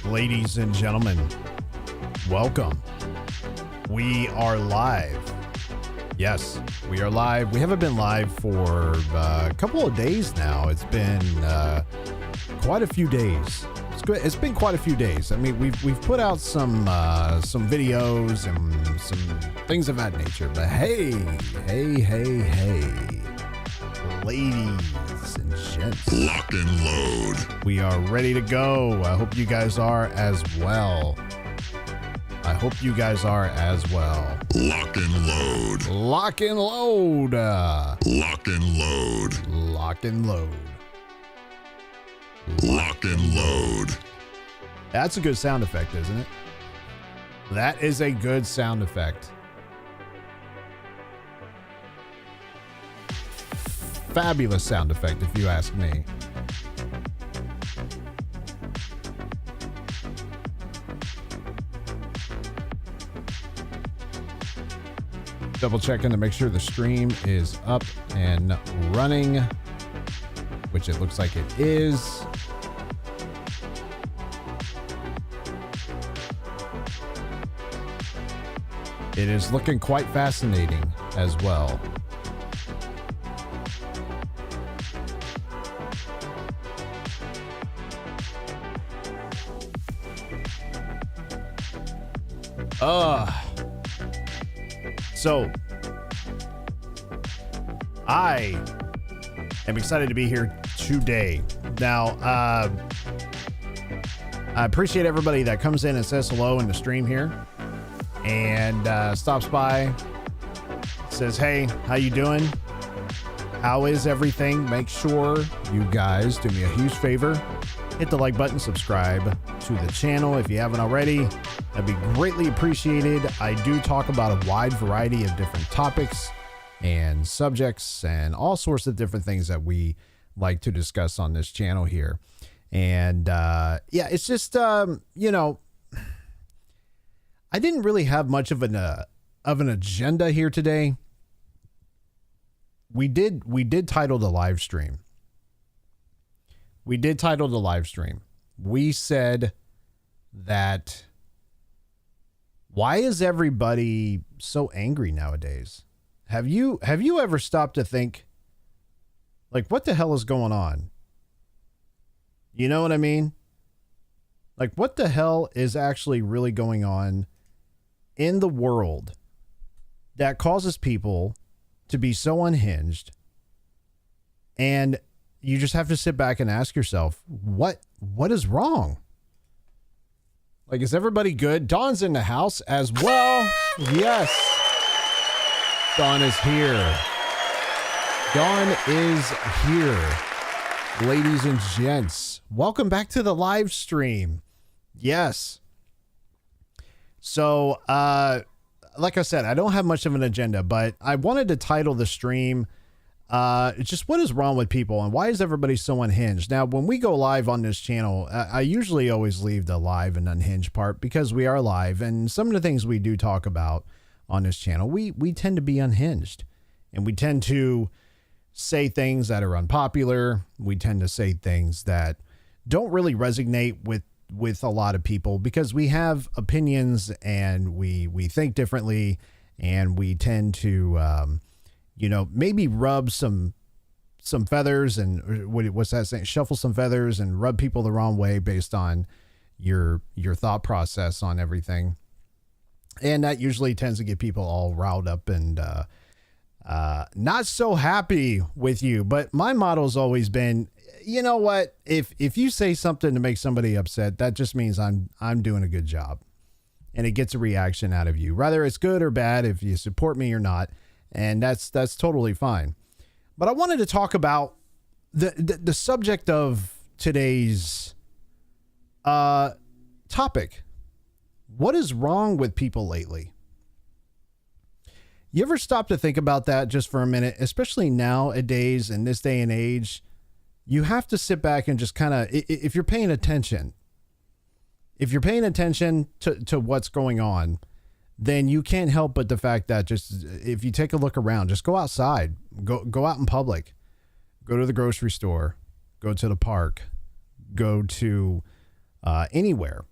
Ladies and gentlemen, welcome. We are live. Yes, we are live. We haven't been live for a couple of days now. It's been quite a few days. It's been quite a few days. I mean, we've put out some videos and some things of that nature. But hey, ladies and gents, lock and load. We are ready to go. I hope you guys are as well. Lock and load. Lock and load. Lock and load. Lock and load. Lock and load. That's a good sound effect, isn't it? That is a good sound effect. Fabulous sound effect, if you ask me. Double checking to make sure the stream is up and running, which it looks like it is. It is looking quite fascinating as well. So I am excited to be here today. Now, I appreciate everybody that comes in and says hello in the stream here and stops by, says, hey, how you doing? How is everything? Make sure you guys do me a huge favor. Hit the like button, subscribe to the channel if you haven't already. That'd be greatly appreciated. I do talk about a wide variety of different topics and subjects and all sorts of different things that we like to discuss on this channel here. And yeah, it's just, you know, I didn't really have much of an agenda here today. We did title the live stream. We said that, why is everybody so angry nowadays? Have you ever stopped to think, like, what the hell is going on? You know what I mean? Like, what the hell is actually really going on in the world that causes people to be so unhinged? And you just have to sit back and ask yourself, what is wrong? Like, is everybody good? Dawn's in the house as well. Yes. Dawn is here. Ladies and gents, welcome back to the live stream. Yes. So, like I said, I don't have much of an agenda, but I wanted to title the stream, just what is wrong with people and why is everybody so unhinged? Now, when we go live on this channel, I usually always leave the live and unhinged part because we are live, and some of the things we do talk about on this channel, we tend to be unhinged, and we tend to say things that are unpopular. We tend to say things that don't really resonate with a lot of people because we have opinions and we think differently, and we tend to, you know, maybe rub some feathers and what's that saying? Shuffle some feathers and rub people the wrong way based on your thought process on everything. And that usually tends to get people all riled up and not so happy with you. But my motto has always been, you know what? If you say something to make somebody upset, that just means I'm doing a good job. And it gets a reaction out of you, whether it's good or bad, if you support me or not. And that's totally fine. But I wanted to talk about the subject of today's topic. What is wrong with people lately? You ever stop to think about that just for a minute, especially nowadays in this day and age? You have to sit back and just kind of, if you're paying attention to what's going on, then you can't help but the fact that just, if you take a look around, just go outside, go out in public, go to the grocery store, go to the park, go to anywhere,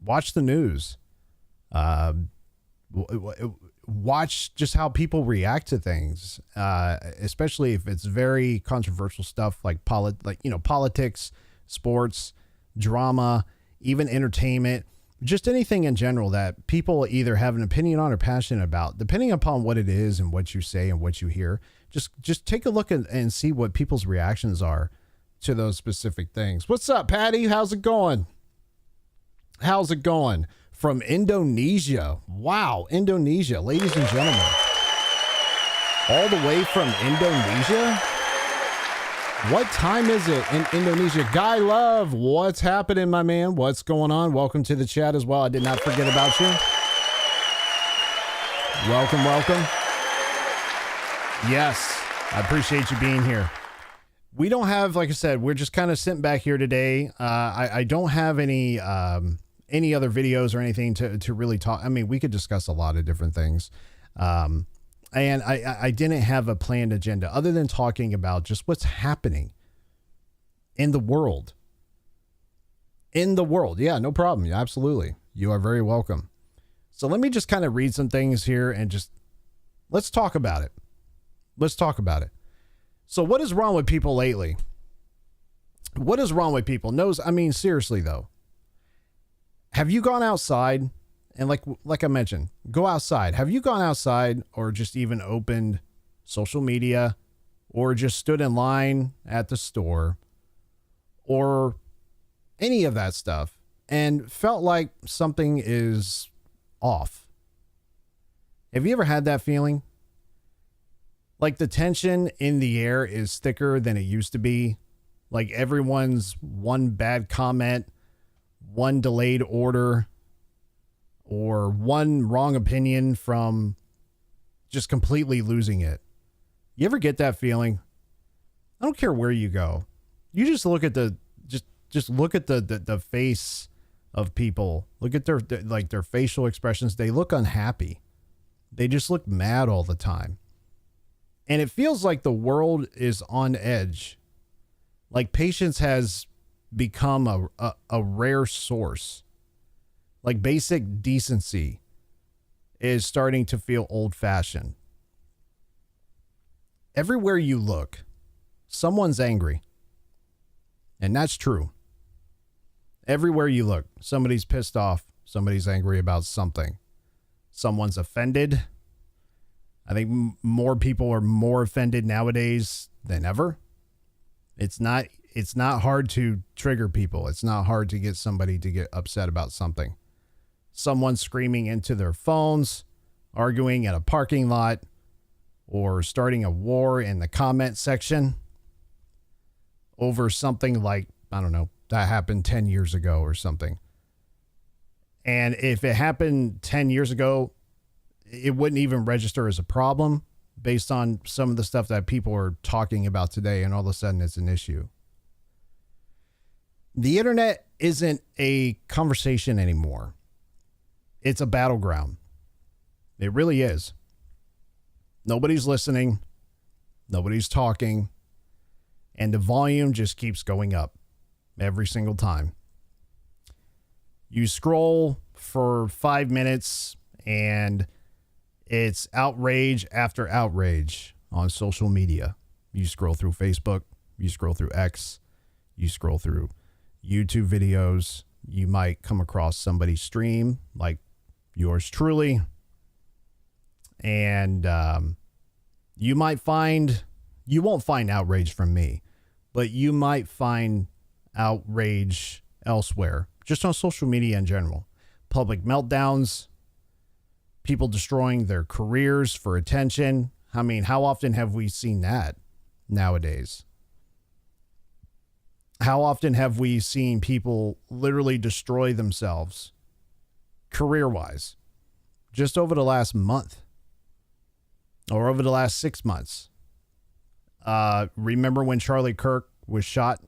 Watch the news. Watch just how people react to things, especially if it's very controversial stuff like politics, sports, drama, even entertainment, just anything in general that people either have an opinion on or passionate about, depending upon what it is and what you say and what you hear. Just take a look and see what people's reactions are to those specific things. What's up, Patty? How's it going? How's it going? From Indonesia. Wow, Indonesia, ladies and gentlemen. All the way from Indonesia? What time is it in Indonesia? Guy Love, what's happening, my man? What's going on? Welcome to the chat as well. I did not forget about you. Welcome, welcome. Yes, I appreciate you being here. We don't have, like I said, we're just kind of sitting back here today. I don't have any other videos or anything to really talk. I mean, we could discuss a lot of different things. And I didn't have a planned agenda other than talking about just what's happening in the world. In the world. Yeah, no problem. Yeah, absolutely. You are very welcome. So let me just kind of read some things here and just let's talk about it. Let's talk about it. So what is wrong with people lately? What is wrong with people? I mean, seriously though. Have you gone outside and like I mentioned, go outside. Have you gone outside or just even opened social media or just stood in line at the store or any of that stuff and felt like something is off? Have you ever had that feeling? Like the tension in the air is thicker than it used to be. Like everyone's one bad comment, one delayed order, or one wrong opinion from just completely losing it. You ever get that feeling? I don't care where you go. You just look at just look at the face of people. Look at their facial expressions. They look unhappy. They just look mad all the time. And it feels like the world is on edge. Like patience has become a rare source. Like basic decency is starting to feel old-fashioned. Everywhere you look, someone's angry. And that's true. Everywhere you look, somebody's pissed off. Somebody's angry about something. Someone's offended. I think more people are more offended nowadays than ever. It's not hard to trigger people. It's not hard to get somebody to get upset about something. Someone screaming into their phones, arguing at a parking lot, or starting a war in the comment section over something like, I don't know, that happened 10 years ago or something. And if it happened 10 years ago, it wouldn't even register as a problem based on some of the stuff that people are talking about today, and all of a sudden it's an issue. The internet isn't a conversation anymore. It's a battleground. It really is. Nobody's listening. Nobody's talking. And the volume just keeps going up every single time. You scroll for 5 minutes and it's outrage after outrage on social media. You scroll through Facebook, you scroll through X, you scroll through YouTube videos. You might come across somebody's stream like yours truly. And you won't find outrage from me, but you might find outrage elsewhere, just on social media in general. Public meltdowns, people destroying their careers for attention. I mean, how often have we seen that nowadays? How often have we seen people literally destroy themselves career-wise just over the last month or over the last 6 months? Remember when Charlie Kirk was shot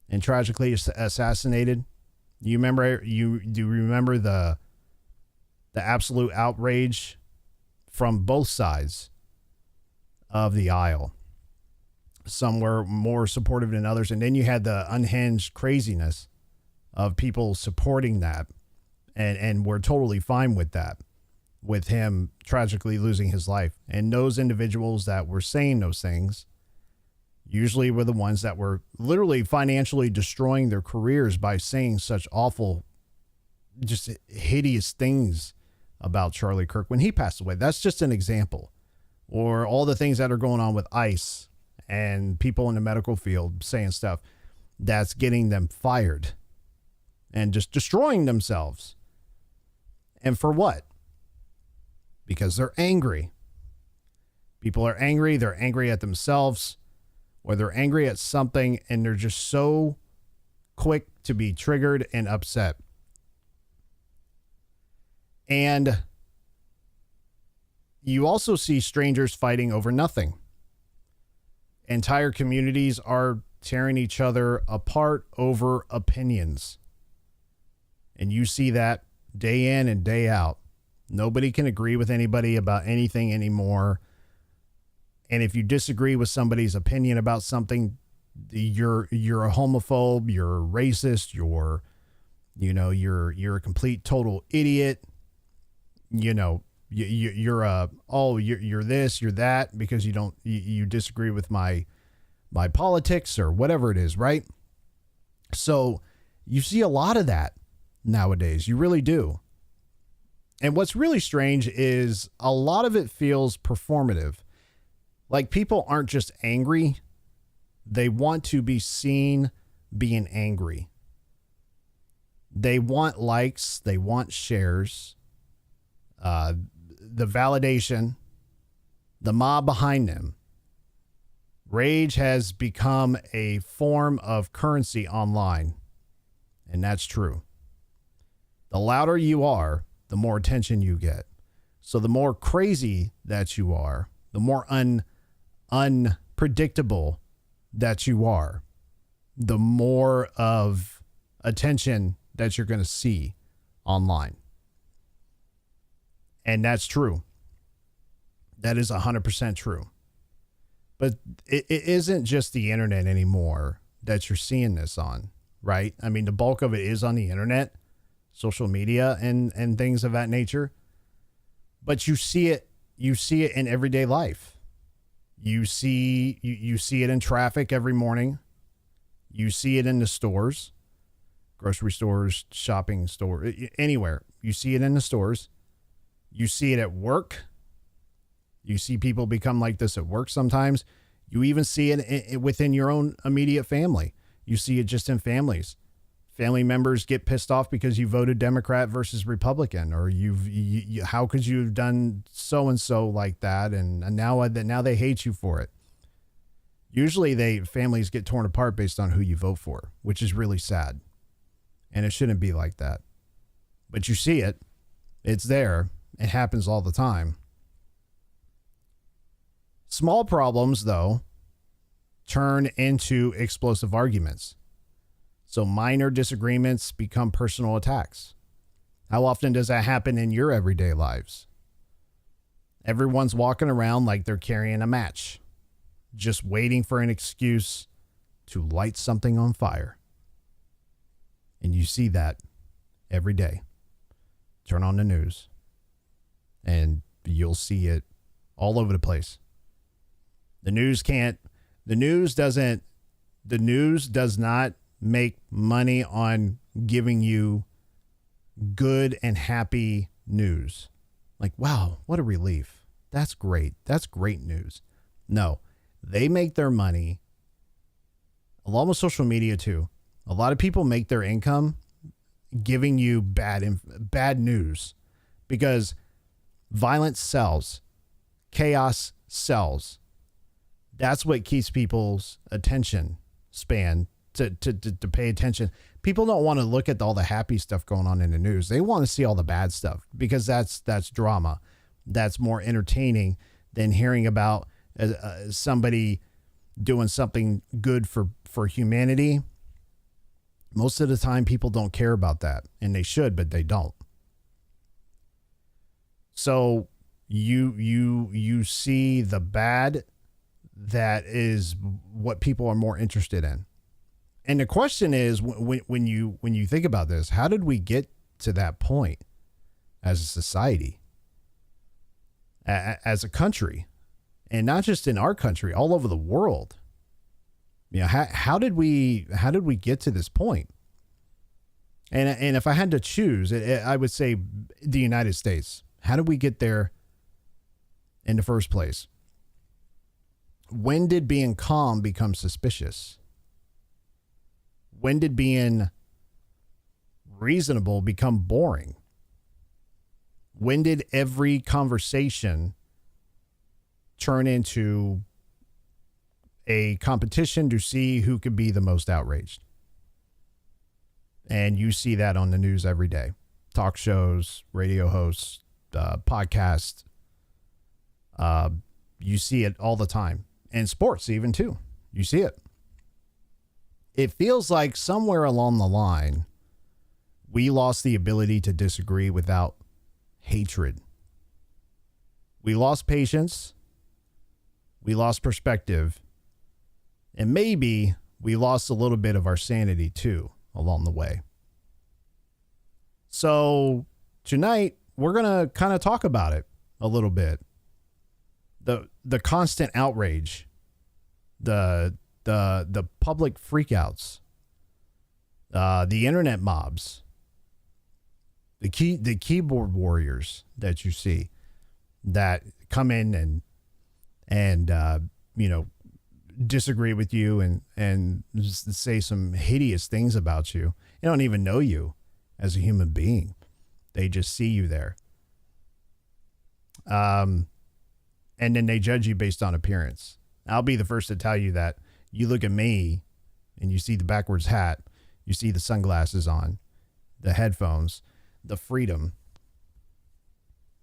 and tragically assassinated? Do you remember the absolute outrage from both sides of the aisle? Some were more supportive than others. And then you had the unhinged craziness of people supporting that And we're totally fine with that, with him tragically losing his life. And those individuals that were saying those things usually were the ones that were literally financially destroying their careers by saying such awful, just hideous things about Charlie Kirk when he passed away. That's just an example. Or all the things that are going on with ICE and people in the medical field saying stuff that's getting them fired and just destroying themselves. And for what? Because they're angry. People are angry. They're angry at themselves, or they're angry at something, and they're just so quick to be triggered and upset. And you also see strangers fighting over nothing. Entire communities are tearing each other apart over opinions. And you see that day in and day out. Nobody can agree with anybody about anything anymore. And if you disagree with somebody's opinion about something, you're a homophobe, you're a racist, you're a complete total idiot. You're this, you're that, because you disagree with my politics or whatever it is, right? So you see a lot of that nowadays. You really do. And what's really strange is a lot of it feels performative. Like, people aren't just angry. They want to be seen being angry. They want likes. They want shares. The validation, the mob behind them. Rage has become a form of currency online. And that's true. The louder you are, the more attention you get. So the more crazy that you are, the more unpredictable that you are, the more of attention that you're going to see online. And that's true. That is 100% true. But it isn't just the internet anymore that you're seeing this on, right? I mean, the bulk of it is on the internet, social media, and things of that nature. But you see it in everyday life. You see it in traffic every morning. You see it in the stores, grocery stores, shopping store, anywhere. You see it in the stores. You see it at work. You see people become like this at work sometimes. You even see it within your own immediate family. You see it just in families. Family members get pissed off because you voted Democrat versus Republican, or how could you have done so and so like that, and now they hate you for it. Usually families get torn apart based on who you vote for, which is really sad, and it shouldn't be like that. But you see it. It's there. It happens all the time. Small problems, though, turn into explosive arguments. So minor disagreements become personal attacks. How often does that happen in your everyday lives? Everyone's walking around like they're carrying a match, just waiting for an excuse to light something on fire. And you see that every day. Turn on the news, and you'll see it all over the place. The news does not make money on giving you good and happy news. Like, wow, what a relief. That's great. That's great news. No, they make their money along with social media too. A lot of people make their income giving you bad news, because violence sells. Chaos sells. That's what keeps people's attention span to pay attention. People don't want to look at all the happy stuff going on in the news. They want to see all the bad stuff, because that's drama. That's more entertaining than hearing about somebody doing something good for humanity. Most of the time, people don't care about that, and they should, but they don't. So you see the bad. That is what people are more interested in. And the question is, when you think about this, how did we get to that point as a society, as a country, and not just in our country, all over the world. You know, how did we get to this point? And if I had to choose, I would say the United States. How did we get there in the first place? When did being calm become suspicious? When did being reasonable become boring? When did every conversation turn into a competition to see who could be the most outraged? And you see that on the news every day. Talk shows, radio hosts, podcasts. You see it all the time. And sports even too. You see it. It feels like somewhere along the line, we lost the ability to disagree without hatred. We lost patience. We lost perspective. And maybe we lost a little bit of our sanity too along the way. So tonight we're going to kind of talk about it a little bit. The constant outrage, the public freakouts, the internet mobs, the keyboard warriors that you see that come in and you know, disagree with you and just say some hideous things about you. They don't even know you as a human being. They just see you there. And then they judge you based on appearance. I'll be the first to tell you that you look at me and you see the backwards hat, you see the sunglasses on, the headphones, the Freedom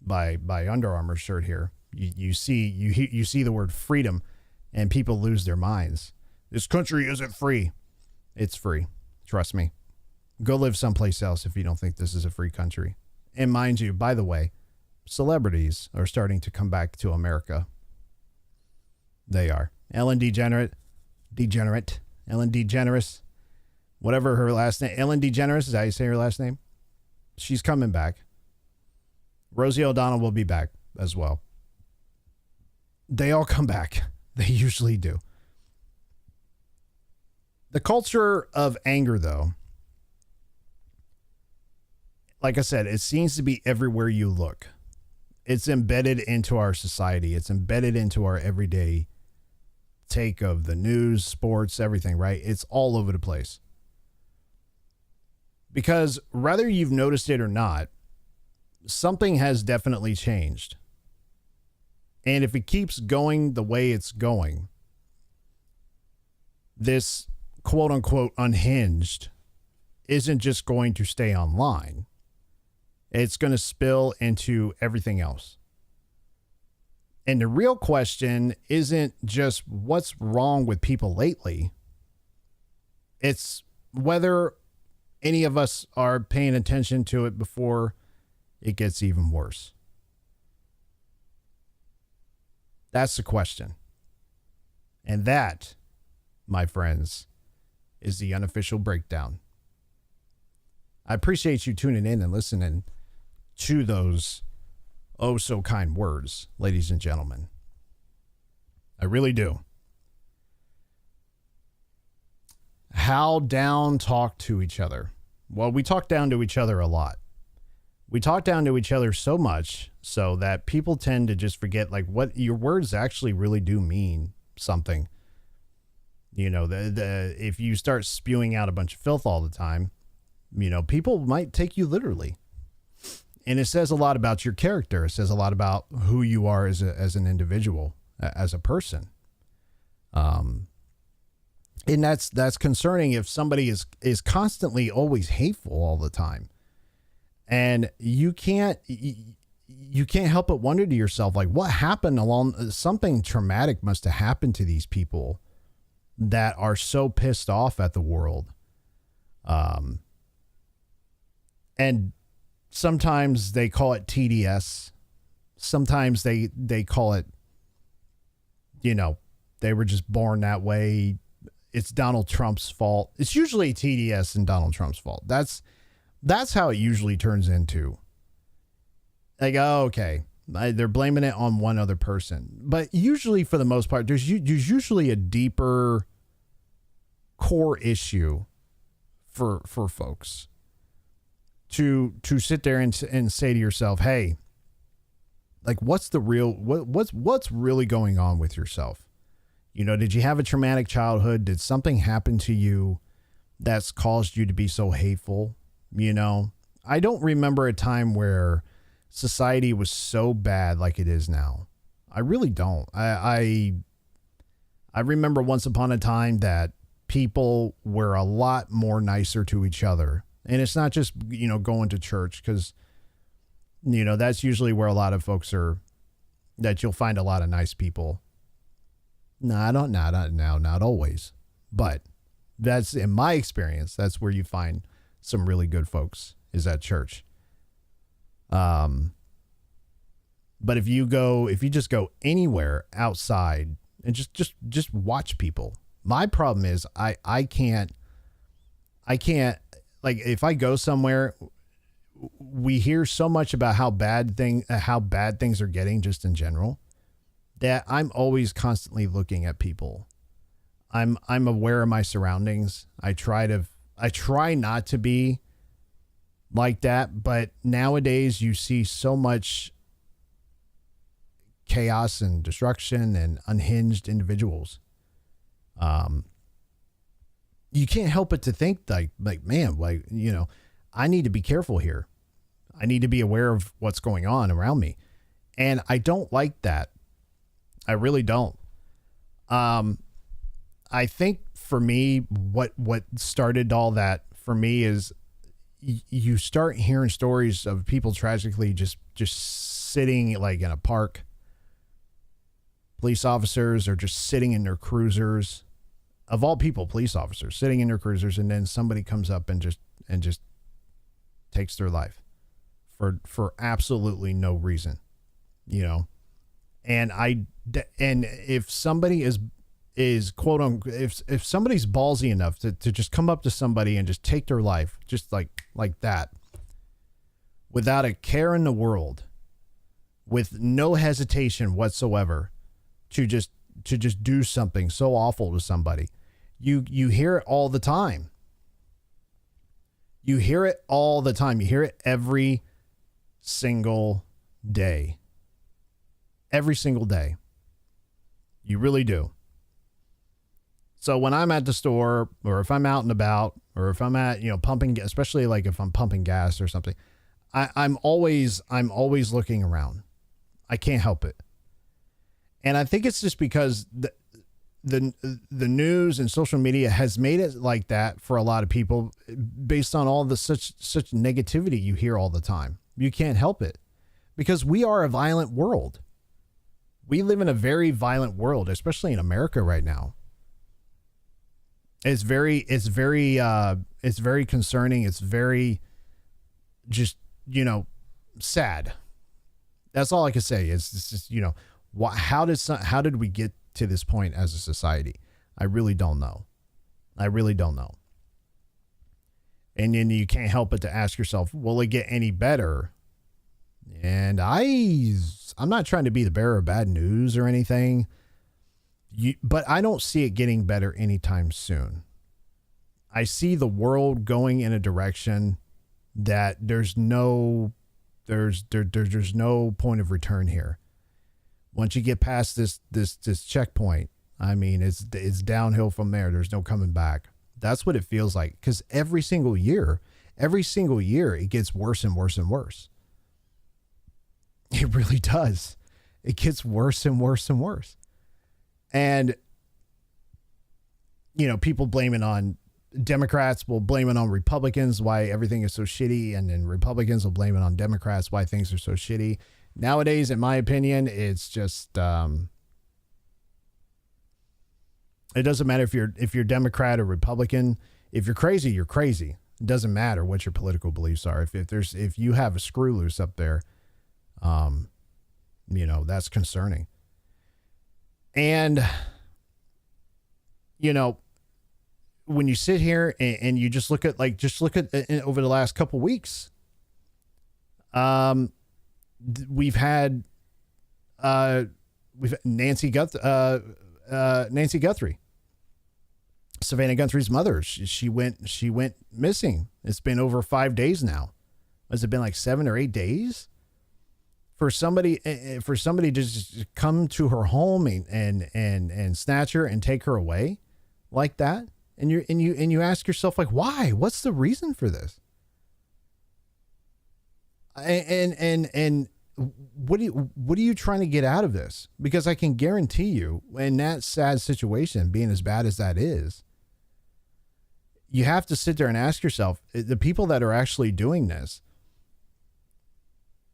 by Under Armour shirt here. You see the word freedom, and people lose their minds. This country isn't free. It's free. Trust me. Go live someplace else if you don't think this is a free country. And mind you, by the way, celebrities are starting to come back to America. They are. Ellen DeGeneres, Ellen DeGeneres, whatever her last name. Ellen DeGeneres, is that how you say her last name? She's coming back. Rosie O'Donnell will be back as well. They all come back. They usually do. The culture of anger, though, like I said, it seems to be everywhere you look. It's embedded into our society. It's embedded into our everyday take of the news, sports, everything, right? It's all over the place. Because whether you've noticed it or not, something has definitely changed. And if it keeps going the way it's going, this quote unquote unhinged isn't just going to stay online. It's going to spill into everything else. And the real question isn't just what's wrong with people lately. It's whether any of us are paying attention to it before it gets even worse. That's the question. And that, my friends, is the Unofficial Breakdown. I appreciate you tuning in and listening to those oh so kind words, ladies and gentlemen. I really do. How down talk to each other? Well, we talk down to each other a lot. We talk down to each other so much so that people tend to just forget like what your words actually really do mean something. You know, if you start spewing out a bunch of filth all the time, you know, people might take you literally. And it says a lot about your character. It says a lot about who you are as an individual, as a person. And that's concerning if somebody is constantly always hateful all the time. And you can't help but wonder to yourself, like, what happened something traumatic must have happened to these people that are so pissed off at the world. And sometimes they call it TDS. Sometimes they call it, you know, they were just born that way. It's Donald Trump's fault. It's usually TDS and Donald Trump's fault. That's That's how it usually turns into. Like, oh, okay, they're blaming it on one other person. But usually, for the most part, there's usually a deeper core issue for folks to sit there and say to yourself, hey, like, what's really going on with yourself? You know, did you have a traumatic childhood? Did something happen to you that's caused you to be so hateful? You know, I don't remember a time where society was so bad like it is now. I really don't. I remember once upon a time that people were a lot more nicer to each other. And it's not just, you know, going to church, because, you know, that's usually where a lot of folks are, that you'll find a lot of nice people. Not always, but that's, in my experience, that's where you find some really good folks, is at church. But if you just go anywhere outside and just watch people. My problem is I can't, like, if I go somewhere, we hear so much about how bad things are getting just in general, that I'm always constantly looking at people. I'm aware of my surroundings. I try not to be like that, but nowadays you see so much chaos and destruction and unhinged individuals. You can't help but to think like, man, like, you know, I need to be careful here. I need to be aware of what's going on around me. And I don't like that. I really don't. I think for me, what started all that for me is you start hearing stories of people tragically just sitting like in a park. Police officers are just sitting in their cruisers. Of all people, police officers sitting in their cruisers, and then somebody comes up and just takes their life for absolutely no reason, you know. And if somebody is quote unquote, if somebody's ballsy enough to just come up to somebody and just take their life, just like that, without a care in the world, with no hesitation whatsoever, to just do something so awful to somebody, you hear it all the time. You hear it all the time. You hear it every single day. Every single day. You really do. So when I'm at the store, or if I'm out and about, or if I'm at, you know, pumping, especially like if I'm pumping gas or something, I'm always looking around. I can't help it. And I think it's just because the news and social media has made it like that for a lot of people, based on all the such negativity you hear all the time. You can't help it, because we are a violent world. We live in a very violent world, especially in America right now. It's very concerning. It's very just, you know, sad. That's all I can say. It's just, you know, how did we get to this point as a society? I really don't know. And then you can't help but to ask yourself, will it get any better? And I'm not trying to be the bearer of bad news or anything, but I don't see it getting better anytime soon. I see the world going in a direction that there's no point of return here. Once you get past this checkpoint, I mean, it's downhill from there. There's no coming back. That's what it feels like, because every single year, it gets worse and worse and worse. It really does. It gets worse and worse and worse. And, you know, people blame it on Democrats, will blame it on Republicans, why everything is so shitty. And then Republicans will blame it on Democrats, why things are so shitty. Nowadays, in my opinion, it's just, it doesn't matter if you're Democrat or Republican. If you're crazy, you're crazy. It doesn't matter what your political beliefs are. If you have a screw loose up there, you know, that's concerning. And, you know, when you sit here and you just look at over the last couple weeks, we've had Nancy Guthrie, Savannah Guthrie's mother. She went missing. It's been over 5 days now. Has it been like 7 or 8 days for somebody to just come to her home and snatch her and take her away like that? And you ask yourself, like, why? What's the reason for this? And what are you trying to get out of this? Because I can guarantee you, in that sad situation, being as bad as that is, you have to sit there and ask yourself, the people that are actually doing this,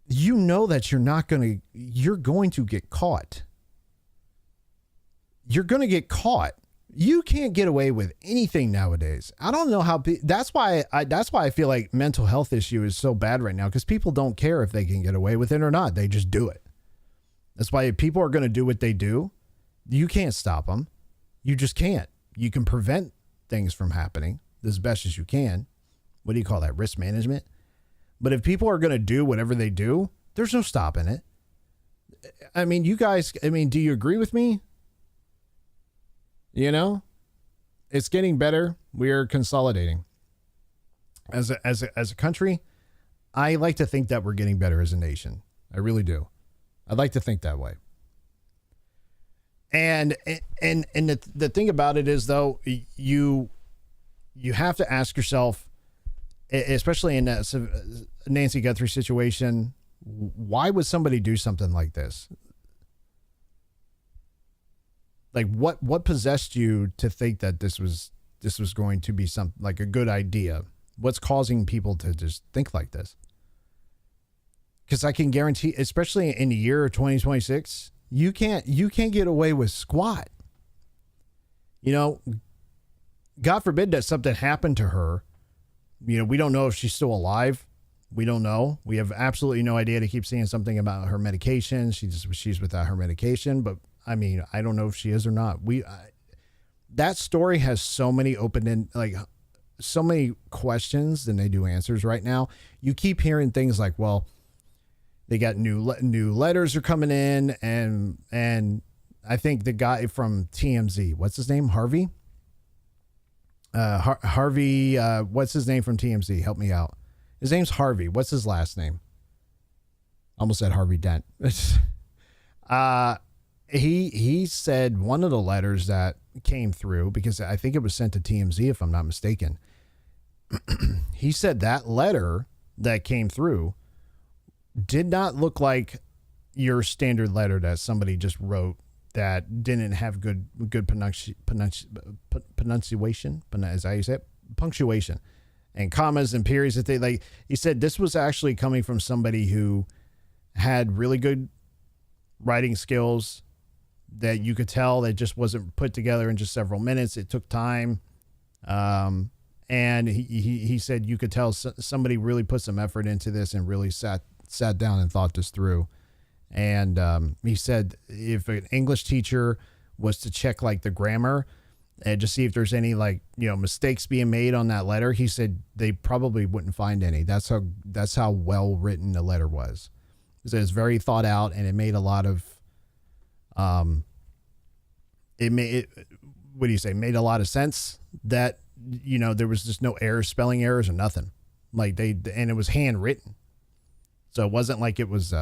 you know that you're going to get caught. You're going to get caught. You can't get away with anything nowadays. I don't know how. That's why I feel like mental health issue is so bad right now, because people don't care if they can get away with it or not. They just do it. That's why if people are going to do what they do, you can't stop them. You just can't. You can prevent things from happening as best as you can. What do you call that? Risk management. But if people are going to do whatever they do, there's no stopping it. I mean, do you agree with me? You know, it's getting better. We are consolidating as a country. I like to think that we're getting better as a nation. I really do. I'd like to think that way. And the thing about it is, though, you have to ask yourself, especially in that Nancy Guthrie situation, why would somebody do something like this? Like, what possessed you to think that this was going to be something like a good idea? What's causing people to just think like this? Because I can guarantee, especially in the year of 2026, you can't get away with squat. You know, God forbid that something happened to her. You know, we don't know if she's still alive. We don't know. We have absolutely no idea. To keep seeing something about her medication. She's without her medication, but I mean, I don't know if she is or not. That story has so many so many questions than they do answers right now. You keep hearing things like, well, they got new letters are coming in, and I think the guy from TMZ, what's his name? Harvey? Harvey, what's his name from TMZ? Help me out. His name's Harvey. What's his last name? Almost said Harvey Dent. He said one of the letters that came through, because I think it was sent to TMZ, if I'm not mistaken. He said that letter that came through did not look like your standard letter that somebody just wrote that didn't have good pronunciation, is that how you say it? Punctuation and commas and periods that they like. He said this was actually coming from somebody who had really good writing skills, that you could tell that just wasn't put together in just several minutes. It took time. And he said you could tell somebody really put some effort into this and really sat down and thought this through. And he said if an English teacher was to check like the grammar and just see if there's any mistakes being made on that letter, he said they probably wouldn't find any. That's how well written the letter was. He said it's very thought out, and it made a lot of made a lot of sense that, there was just no errors, spelling errors or nothing. And it was handwritten. So it wasn't like it was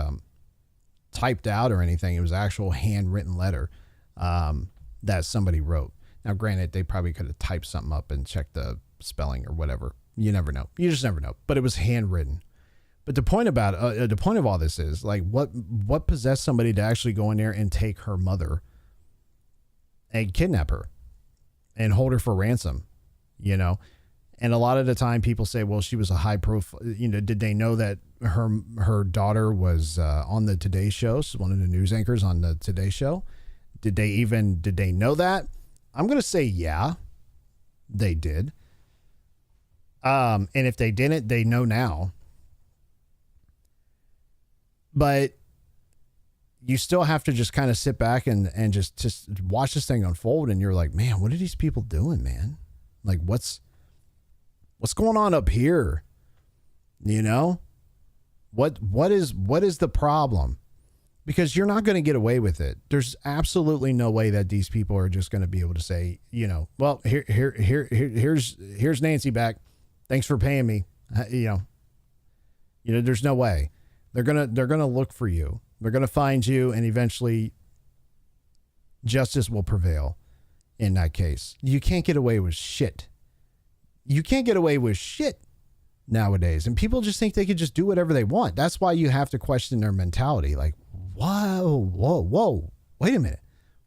typed out or anything. It was actual handwritten letter that somebody wrote. Now, granted, they probably could have typed something up and checked the spelling or whatever. You never know. You just never know. But it was handwritten. But the point of all this is, like, what possessed somebody to actually go in there and take her mother and kidnap her and hold her for ransom, And a lot of the time people say, well, she was a high profile, did they know that her daughter was on the Today Show? So one of the news anchors on the Today Show. Did they know that? I'm going to say, yeah, they did. And if they didn't, they know now. But you still have to just kind of sit back and just watch this thing unfold. And you're like, man, what are these people doing, man? Like, what's going on up here? You know, what is the problem? Because you're not going to get away with it. There's absolutely no way that these people are just going to be able to say, you know, well, here's Nancy back. Thanks for paying me. You know, there's no way. They're going to look for you. They're going to find you, and eventually justice will prevail in that case. You can't get away with shit. You can't get away with shit nowadays. And people just think they could just do whatever they want. That's why you have to question their mentality. Like, whoa, wait a minute.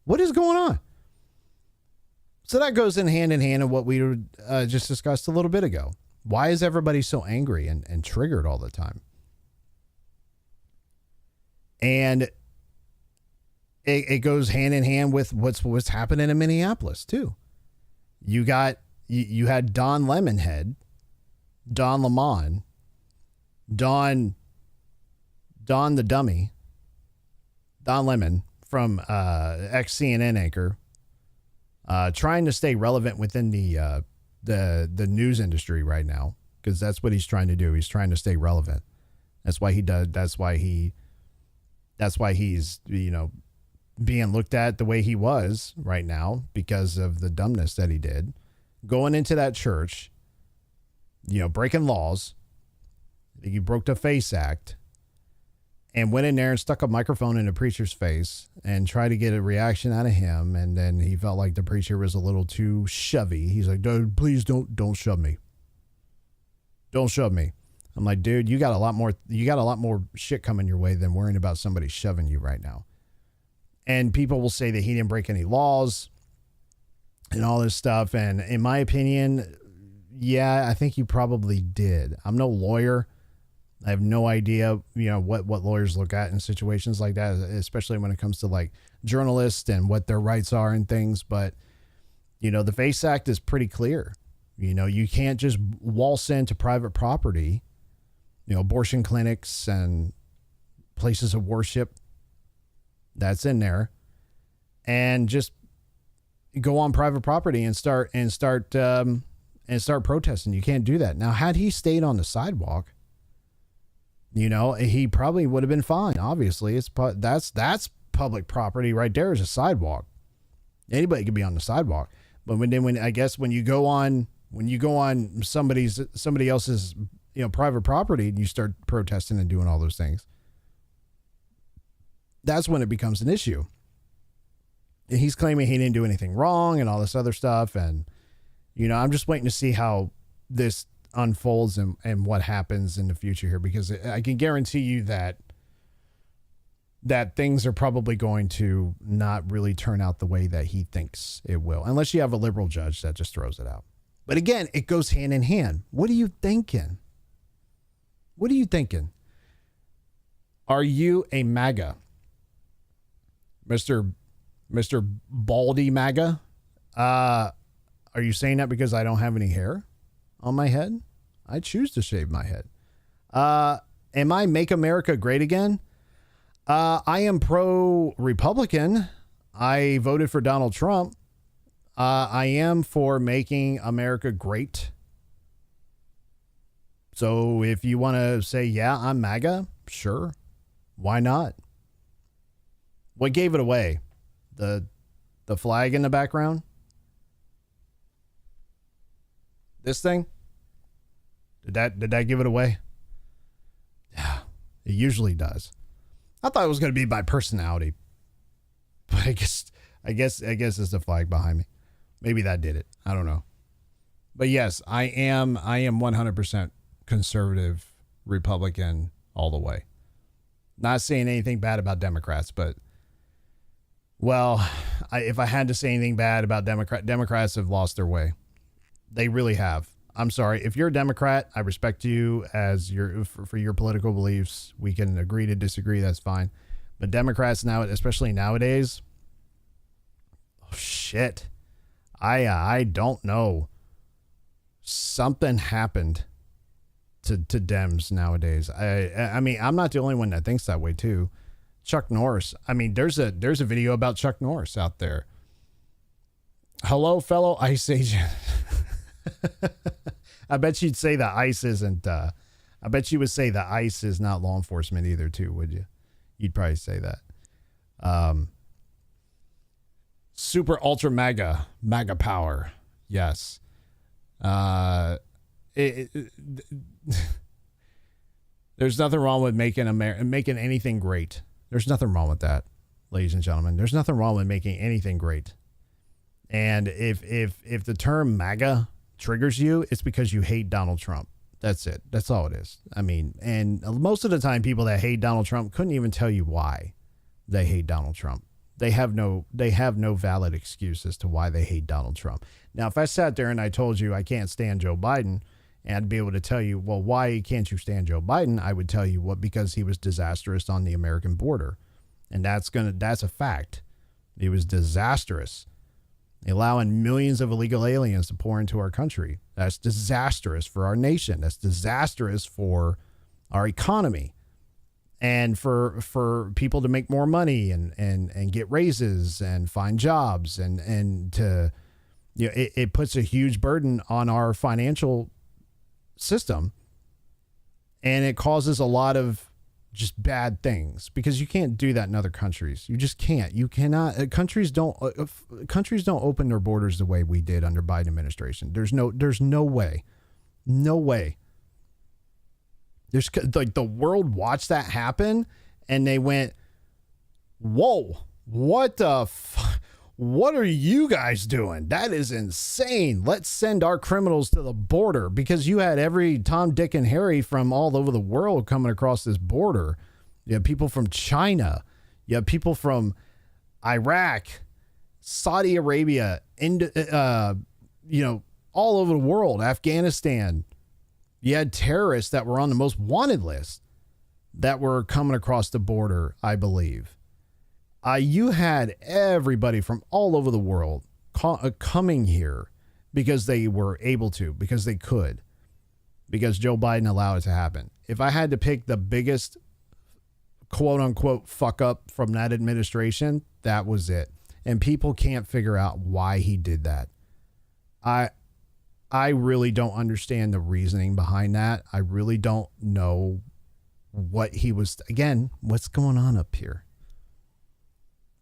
What is going on? So that goes in hand in what we just discussed a little bit ago. Why is everybody so angry and triggered all the time? And it goes hand in hand with what's happening in Minneapolis too. You had Don Lemonhead, Don Lemon, Don the dummy, Don Lemon from ex-CNN anchor, trying to stay relevant within the news industry right now, because that's what he's trying to do. He's trying to stay relevant. That's why he does. That's why he's, you know, being looked at the way he was right now because of the dumbness that he did, going into that church, you know, breaking laws. He broke the FACE Act and went in there and stuck a microphone in the preacher's face and tried to get a reaction out of him. And then he felt like the preacher was a little too shovey. He's like, dude, please don't shove me. Don't shove me. I'm like, dude, you got a lot more shit coming your way than worrying about somebody shoving you right now. And people will say that he didn't break any laws and all this stuff. And in my opinion, yeah, I think he probably did. I'm no lawyer. I have no idea, you know, what lawyers look at in situations like that, especially when it comes to like journalists and what their rights are and things. But, you know, the FACE Act is pretty clear. You know, you can't just waltz into private property, you know, abortion clinics and places of worship that's in there, and just go on private property and start protesting. You can't do that. Now, had he stayed on the sidewalk, you know, he probably would have been fine. Obviously, that's public property right there is a sidewalk. Anybody could be on the sidewalk. But when you go on somebody else's, you know, private property and you start protesting and doing all those things, that's when it becomes an issue. And he's claiming he didn't do anything wrong and all this other stuff. And, you know, I'm just waiting to see how this unfolds and what happens in the future here, because I can guarantee you that things are probably going to not really turn out the way that he thinks it will, unless you have a liberal judge that just throws it out. But again, it goes hand in hand. What are you thinking? What are you thinking? Are you a MAGA? Mr. Baldy MAGA? Are you saying that because I don't have any hair on my head? I choose to shave my head. Am I Make America Great Again? I am pro-Republican. I voted for Donald Trump. I am for making America great. So if you want to say, yeah, I'm MAGA, sure. Why not? What gave it away? The flag in the background? This thing? Did that give it away? Yeah, it usually does. I thought it was going to be my personality, but I guess it's the flag behind me. Maybe that did it. I don't know. But yes, I am 100% conservative Republican all the way. Not saying anything bad about Democrats, but well, if I had to say anything bad about Democrats have lost their way. They really have. I'm sorry. If you're a Democrat, I respect you as for your political beliefs. We can agree to disagree. That's fine. But Democrats now, especially nowadays, oh shit. I don't know. Something happened to Dems nowadays. I mean, I'm not the only one that thinks that way too. Chuck Norris. I mean, there's a video about Chuck Norris out there. Hello, fellow ICE agent. I bet you'd say that ICE isn't, I bet you would say that ICE is not law enforcement either too, would you? You'd probably say that. Super ultra mega power. Yes. There's nothing wrong with making anything great. There's nothing wrong with that, ladies and gentlemen. There's nothing wrong with making anything great. And if the term MAGA triggers you, it's because you hate Donald Trump. That's it. That's all it is. I mean, and most of the time people that hate Donald Trump couldn't even tell you why they hate Donald Trump. They have no valid excuse as to why they hate Donald Trump. Now, if I sat there and I told you I can't stand Joe Biden, and I'd be able to tell you, well, why can't you stand Joe Biden? I would tell you, well, because he was disastrous on the American border. And that's a fact. He was disastrous. Allowing millions of illegal aliens to pour into our country. That's disastrous for our nation. That's disastrous for our economy. And for people to make more money and get raises and find jobs and to, you know, it puts a huge burden on our financial system, and it causes a lot of just bad things because you can't do that in other countries. You just can't. You cannot. Countries don't open their borders the way we did under Biden administration. There's no way. There's like the world watched that happen, and they went, "Whoa, what the what are you guys doing? That is insane. Let's send our criminals to the border," because you had every Tom, Dick, and Harry from all over the world coming across this border. You had people from China. You had people from Iraq, Saudi Arabia, all over the world, Afghanistan. You had terrorists that were on the most wanted list that were coming across the border, I believe. You had everybody from all over the world coming here because they were able to, because they could, because Joe Biden allowed it to happen. If I had to pick the biggest quote unquote fuck up from that administration, that was it. And people can't figure out why he did that. I really don't understand the reasoning behind that. I really don't know what he was, again, what's going on up here?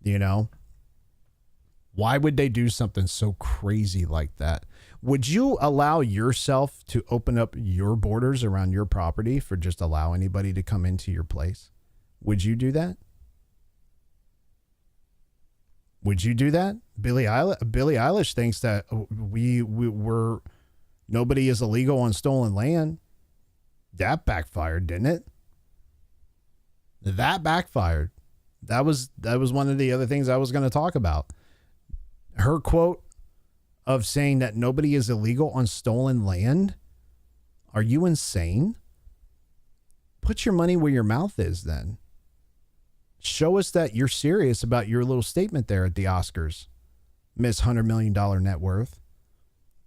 You know, why would they do something so crazy like that? Would you allow yourself to open up your borders around your property for just allow anybody to come into your place? Would you do that? Would you do that? Billie Eilish thinks that we're nobody is illegal on stolen land. That backfired, didn't it? That backfired. That was one of the other things I was going to talk about. Her quote of saying that nobody is illegal on stolen land. Are you insane? Put your money where your mouth is then. Show us that you're serious about your little statement there at the Oscars, Miss $100 million net worth.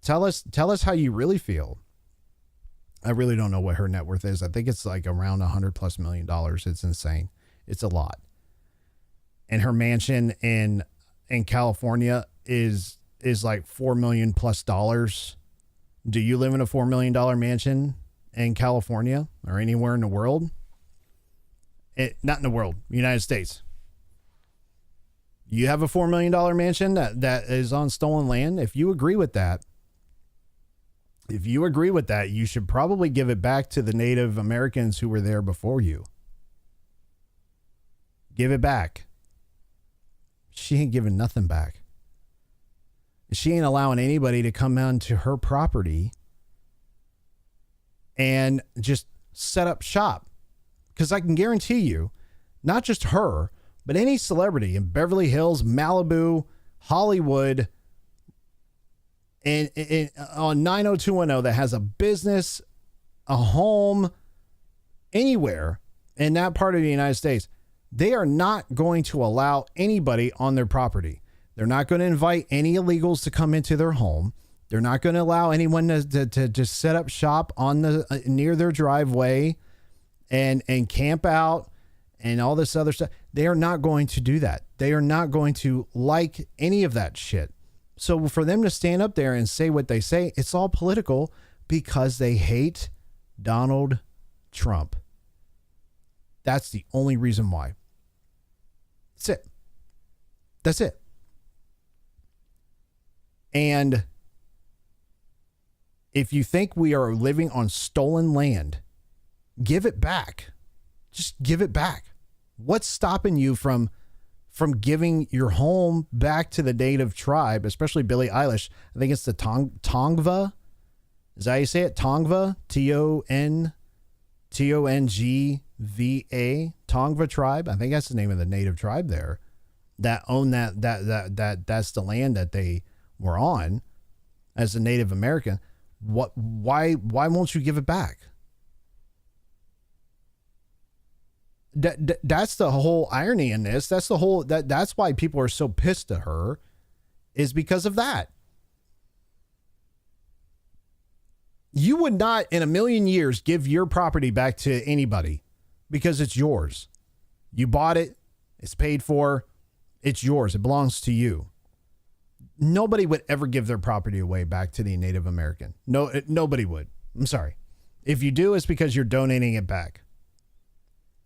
Tell us how you really feel. I really don't know what her net worth is. I think it's like around $100+ million. It's insane. It's a lot. And her mansion in California is like $4 million+. Do you live in a $4 million mansion in California or anywhere in the world? Not in the world, United States. You have a $4 million mansion that is on stolen land. If you agree with that, you should probably give it back to the Native Americans who were there before you. Give it back. She ain't giving nothing back. She ain't allowing anybody to come onto her property and just set up shop. Because I can guarantee you, not just her, but any celebrity in Beverly Hills, Malibu, Hollywood, and on 90210 that has a business, a home, anywhere in that part of the United States, they are not going to allow anybody on their property. They're not going to invite any illegals to come into their home. They're not going to allow anyone to just set up shop on the near their driveway and camp out and all this other stuff. They are not going to do that. They are not going to like any of that shit. So for them to stand up there and say what they say, it's all political because they hate Donald Trump. That's the only reason why. That's it. That's it. And if you think we are living on stolen land, give it back. Just give it back. What's stopping you from giving your home back to the native tribe, especially Billie Eilish? I think it's the Tongva. Is that how you say it? Tongva? Tongva. Tongva tribe. I think that's the name of the native tribe there that own that's the land that they were on as a Native American. Why won't you give it back? That's the whole irony in this. That's why people are so pissed at her, is because of that. You would not in a million years give your property back to anybody because it's yours. You bought it. It's paid for. It's yours. It belongs to you. Nobody would ever give their property away back to the Native American. No, nobody would. I'm sorry. If you do, it's because you're donating it back.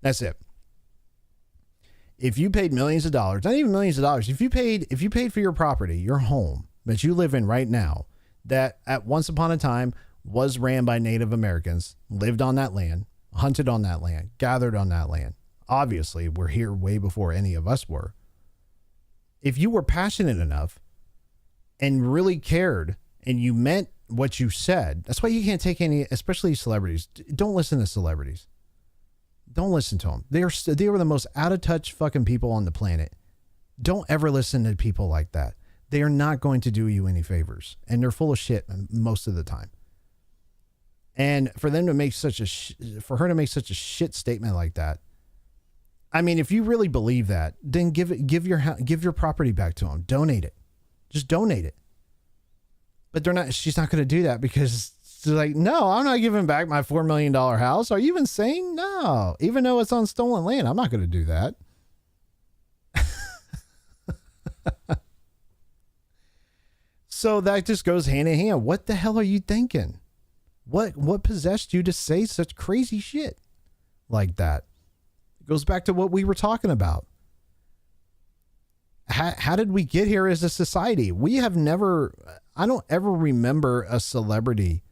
That's it. If you paid millions of dollars, not even millions of dollars, if you paid for your property, your home that you live in right now, that at once upon a time was ran by Native Americans, lived on that land, hunted on that land, gathered on that land. Obviously, we're here way before any of us were. If you were passionate enough and really cared and you meant what you said, that's why you can't take any, especially celebrities. Don't listen to celebrities. Don't listen to them. They are the most out of touch fucking people on the planet. Don't ever listen to people like that. They are not going to do you any favors, and they're full of shit most of the time. And for them to make for her to make such a shit statement like that, I mean, if you really believe that, then give your property back to them. Donate it. Just donate it. But she's not going to do that because she's like, no, I'm not giving back my $4 million house. Are you insane? No, even though it's on stolen land, I'm not going to do that. So that just goes hand in hand. What the hell are you thinking? What possessed you to say such crazy shit like that? It goes back to what we were talking about. How did we get here as a society? I don't ever remember a celebrity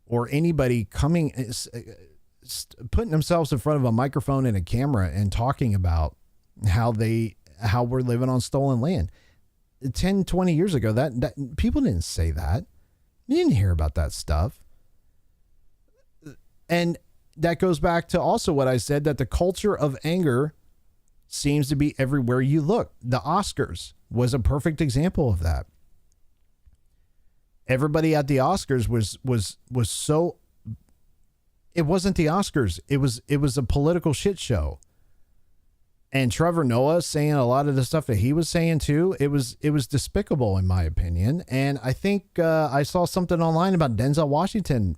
or anybody putting themselves in front of a microphone and a camera and talking about how we're living on stolen land. 10, 20 years ago, that people didn't say that. You didn't hear about that stuff. And that goes back to also what I said, that the culture of anger seems to be everywhere you look. The Oscars was a perfect example of that. Everybody at the Oscars was so, it wasn't the Oscars. It was a political shit show. And Trevor Noah saying a lot of the stuff that he was saying too, it was despicable in my opinion. And I think I saw something online about Denzel Washington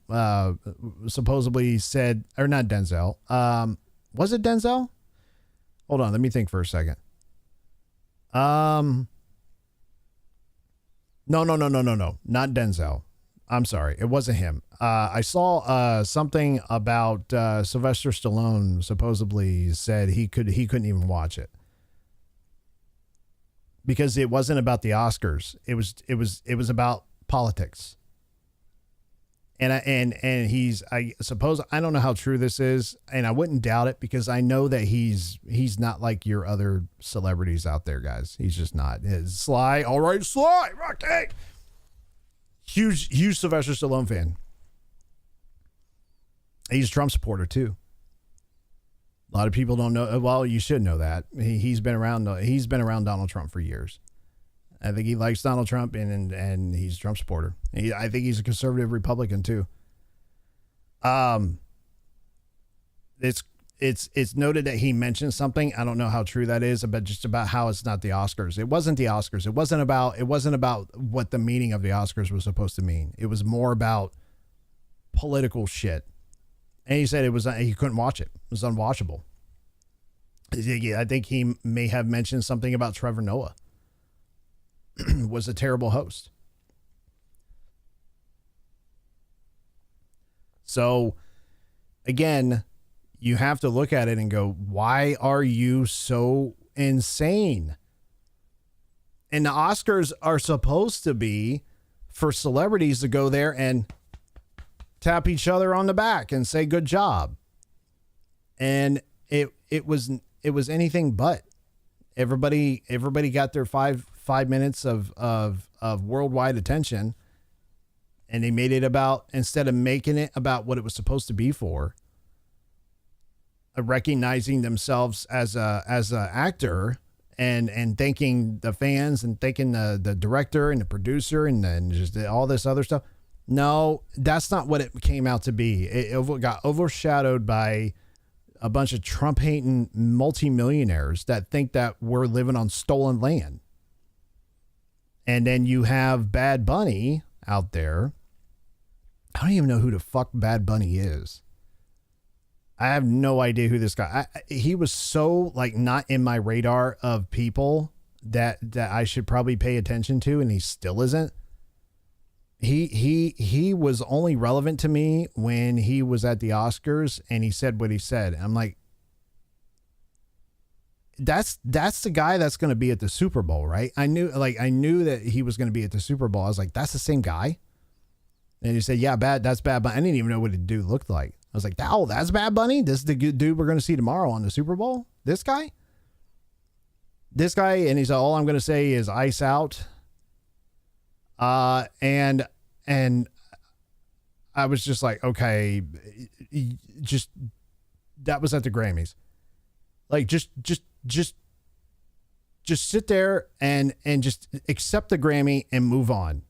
supposedly said, or not Denzel. Was it Denzel? Hold on, let me think for a second. No, not Denzel. I'm sorry, it wasn't him. I saw something about Sylvester Stallone supposedly said he couldn't even watch it because it wasn't about the Oscars. It was about politics. And I suppose, I don't know how true this is, and I wouldn't doubt it because I know that he's not like your other celebrities out there, guys. He's just not. Sly, all right, Sly, Rocky. Huge Sylvester Stallone fan. He's a Trump supporter too. A lot of people don't know. Well, you should know that he's been around Donald Trump for years. I think he likes Donald Trump and he's a Trump supporter. I think he's a conservative Republican too. It's noted that he mentioned something. I don't know how true that is, but just about how it's not the Oscars. It wasn't the Oscars. It wasn't about what the meaning of the Oscars was supposed to mean. It was more about political shit. And he said he couldn't watch it. It was unwatchable. I think he may have mentioned something about Trevor Noah. was a terrible host. So again, you have to look at it and go, why are you so insane? And the Oscars are supposed to be for celebrities to go there and tap each other on the back and say good job. And it was anything but. Everybody got their five minutes of worldwide attention, and they made it about, instead of making it about what it was supposed to be for, recognizing themselves as a actor and thanking the fans and thanking the director and the producer and just all this other stuff. No, that's not what it came out to be. It got overshadowed by a bunch of Trump-hating multimillionaires that think that we're living on stolen land. And then you have Bad Bunny out there. I don't even know who the fuck Bad Bunny is. I have no idea who this guy. He was so like not in my radar of people that I should probably pay attention to, and he still isn't. He was only relevant to me when he was at the Oscars and he said what he said. I'm like, that's the guy that's going to be at the Super Bowl, right? I knew that he was going to be at the Super Bowl. I was like, that's the same guy. And he said, yeah, that's Bad Bunny. I didn't even know what the dude looked like. I was like, oh, that's Bad Bunny? This is the good dude we're going to see tomorrow on the Super Bowl? This guy? And he said, all I'm going to say is ice out. And I was just like, okay, just, that was at the Grammys. Like, just sit there and just accept the Grammy and move on.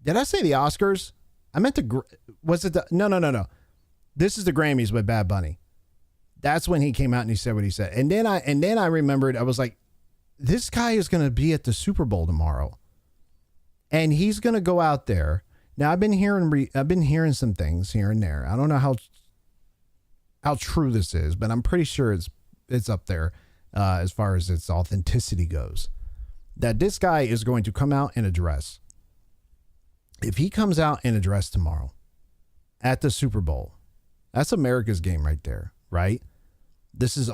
Did I say the Oscars? I meant was it no. This is the Grammys with Bad Bunny. That's when he came out and he said what he said. And then I remembered, I was like, this guy is going to be at the Super Bowl tomorrow. And he's going to go out there. Now I've been hearing some things here and there. I don't know how true this is, but I'm pretty sure it's up there as far as its authenticity goes. That this guy is going to come out in a dress. If he comes out in a dress tomorrow at the Super Bowl, that's America's game right there, right? This is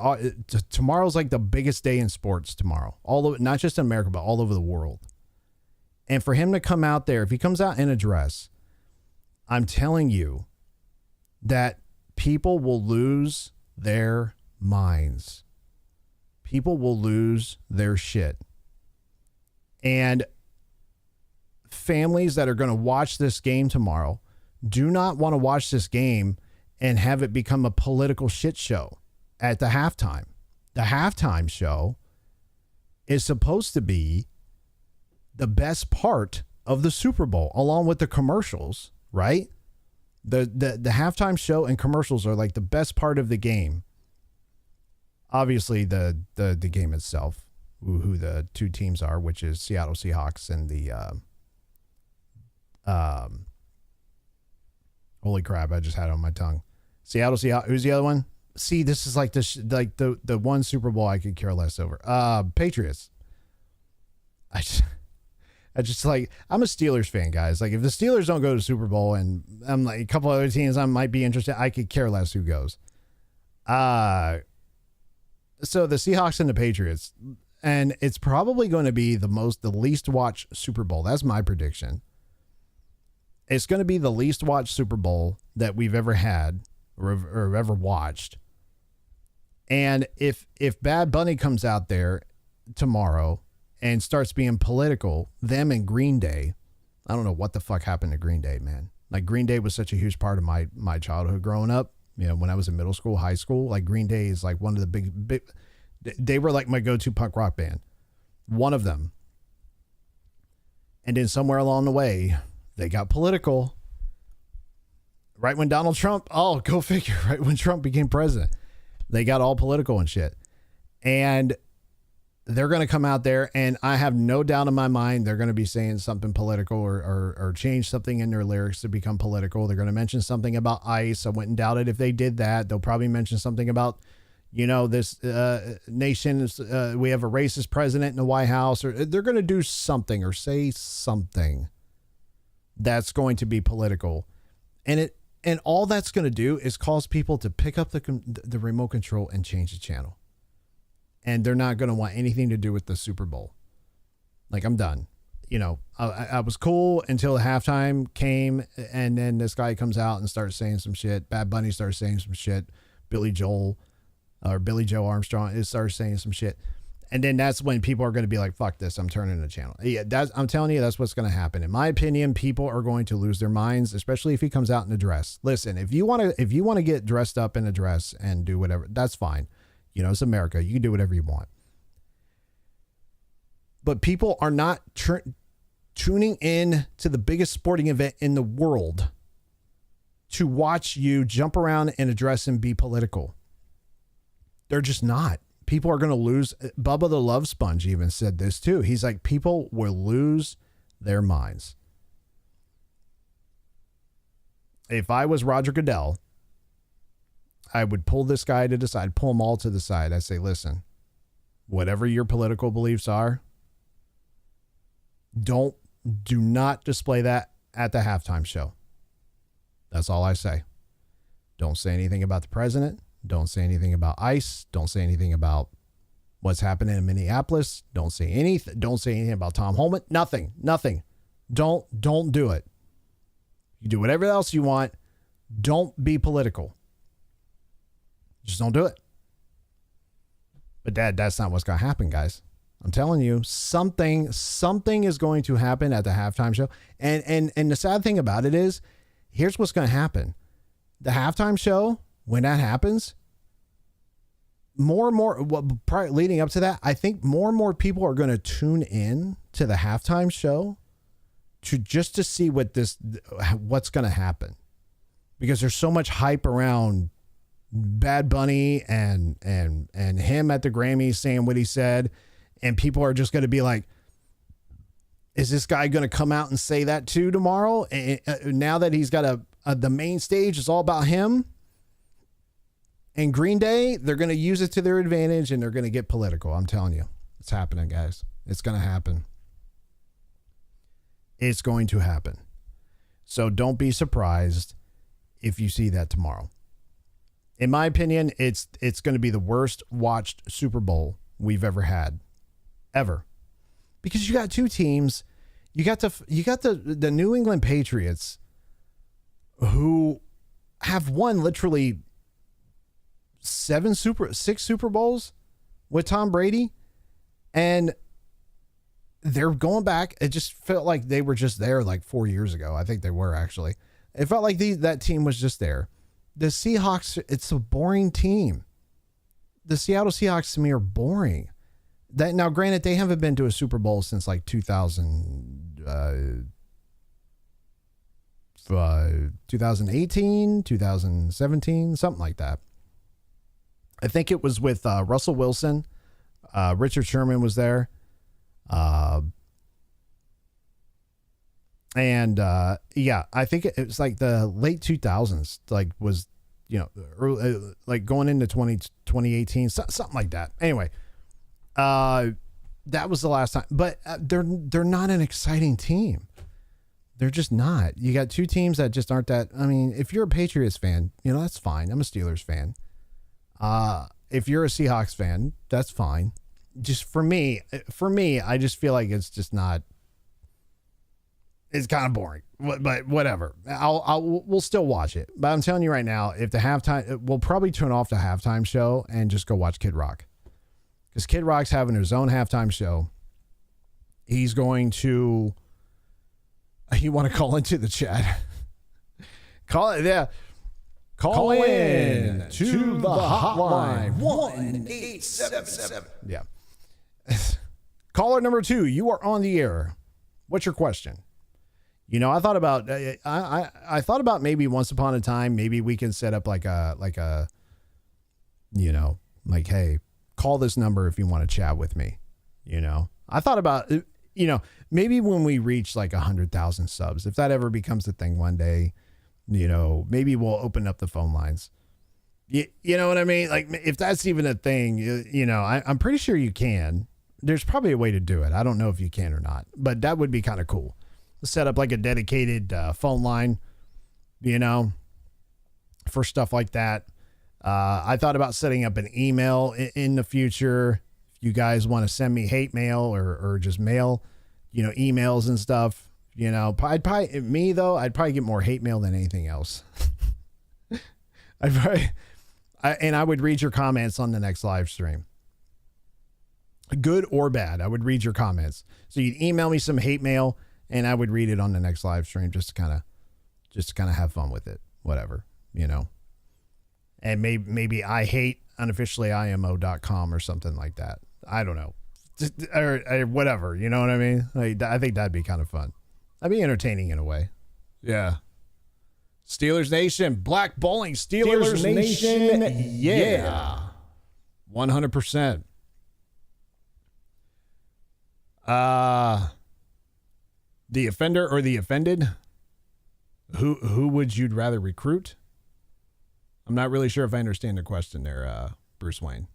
tomorrow's like the biggest day in sports tomorrow. Not just in America, but all over the world. And for him to come out there, if he comes out in a dress, I'm telling you that people will lose their minds. People will lose their shit. And families that are going to watch this game tomorrow do not want to watch this game and have it become a political shit show at the halftime. The halftime show is supposed to be the best part of the Super Bowl, along with the commercials, right? The halftime show and commercials are like the best part of the game. Obviously, the game itself, who the two teams are, which is Seattle Seahawks and the holy crap, I just had it on my tongue. Seattle Seahawks. Who's the other one? See, this is like the one Super Bowl I could care less over. Patriots. I just like, I'm a Steelers fan, guys. Like, if the Steelers don't go to Super Bowl and I'm like a couple other teams I might be interested, I could care less who goes. So the Seahawks and the Patriots, and it's probably going to be the least watched Super Bowl. That's my prediction. It's going to be the least watched Super Bowl that we've ever had or ever watched. And if Bad Bunny comes out there tomorrow and starts being political, them and Green Day, I don't know what the fuck happened to Green Day, man. Like, Green Day was such a huge part of my childhood growing up. You know, when I was in middle school, high school, like Green Day is like one of the big, they were like my go-to punk rock band. One of them. And then somewhere along the way, they got political. Right when Donald Trump, oh, go figure, right when Trump became president, they got all political and shit. And they're going to come out there, and I have no doubt in my mind they're going to be saying something political or change something in their lyrics to become political. They're going to mention something about ICE. I wouldn't doubt it if they did that. They'll probably mention something about, this nation is, we have a racist president in the White House, or they're going to do something or say something that's going to be political. And all that's going to do is cause people to pick up the remote control and change the channel. And they're not going to want anything to do with the Super Bowl. Like, I'm done. I was cool until the halftime came, and then this guy comes out and starts saying some shit. Bad Bunny starts saying some shit. Billy Joe Armstrong starts saying some shit. And then that's when people are going to be like, fuck this, I'm turning the channel. Yeah, I'm telling you, that's what's going to happen. In my opinion, people are going to lose their minds, especially if he comes out in a dress. Listen, if you want to get dressed up in a dress and do whatever, that's fine. It's America. You can do whatever you want. But people are not tuning in to the biggest sporting event in the world to watch you jump around in a dress and be political. They're just not. People are going to lose. Bubba the Love Sponge even said this too. He's like, people will lose their minds. If I was Roger Goodell, I would pull this guy to the side, pull them all to the side. I say, listen, whatever your political beliefs are, do not display that at the halftime show. That's all I say. Don't say anything about the president. Don't say anything about ICE. Don't say anything about what's happening in Minneapolis. Don't say anything. Don't say anything about Tom Holman. Nothing. Don't do it. You do whatever else you want. Don't be political. Just don't do it. But that's not what's going to happen, guys. I'm telling you, something is going to happen at the halftime show. And the sad thing about it is, here's what's going to happen. The halftime show, when that happens, more and more, leading up to that, I think more and more people are going to tune in to the halftime show to see what's going to happen, because there's so much hype around Bad Bunny and him at the Grammys saying what he said, and people are just going to be like, is this guy going to come out and say that too tomorrow? And now that he's got the main stage is all about him. And Green Day, they're going to use it to their advantage, and they're going to get political. I'm telling you, it's happening, guys. It's going to happen. It's going to happen. So don't be surprised if you see that tomorrow. In my opinion, it's going to be the worst watched Super Bowl we've ever had, ever, because you got two teams. You got the New England Patriots, who have won literally 6 Super Bowls with Tom Brady, and they're going back. It just felt like they were just there like 4 years ago. I think they were, actually. It felt like that team was just there. The Seahawks, it's a boring team. The Seattle Seahawks to me are boring. Now, granted, they haven't been to a Super Bowl since like 2018, 2017, something like that. I think it was with Russell Wilson. Richard Sherman was there. Yeah, I think it was like the late 2000s, like was, early, like going into 2018, something like that. Anyway, that was the last time, but they're not an exciting team. They're just not. You got two teams that just aren't that. I mean, if you're a Patriots fan, that's fine. I'm a Steelers fan. If you're a Seahawks fan, that's fine. Just for me, I just feel like it's just not. It's kind of boring, but whatever. We'll still watch it. But I'm telling you right now, if the halftime, we'll probably turn off the halftime show and just go watch Kid Rock, because Kid Rock's having his own halftime show. He's going to. You want to call into the chat? Call it, yeah. Call in to the hotline 1-877. Yeah. Caller number 2, you are on the air. What's your question? I thought about I thought about maybe once upon a time, maybe we can set up like a hey, call this number if you want to chat with me. I thought about maybe when we reach like 100,000 subs, if that ever becomes a thing one day, maybe we'll open up the phone lines You know what I mean? Like, if that's even a thing, I'm pretty sure you can. There's probably a way to do it. I don't know if you can or not, but that would be kind of cool. Set up like a dedicated phone line, for stuff like that. I thought about setting up an email in the future. If you guys want to send me hate mail or just mail, emails and stuff, I'd probably get more hate mail than anything else. I would read your comments on the next live stream. Good or bad, I would read your comments. So you'd email me some hate mail and I would read it on the next live stream just to kind of have fun with it. Whatever, And maybe I hate unofficiallyimo.com or something like that. I don't know. Or whatever, you know what I mean? Like, I think that'd be kind of fun. That'd be entertaining in a way. Yeah. Steelers Nation, Black Bowling, Steelers Nation, yeah. 100%. The offender or the offended? Who would you rather recruit? I'm not really sure if I understand the question there, Bruce Wayne.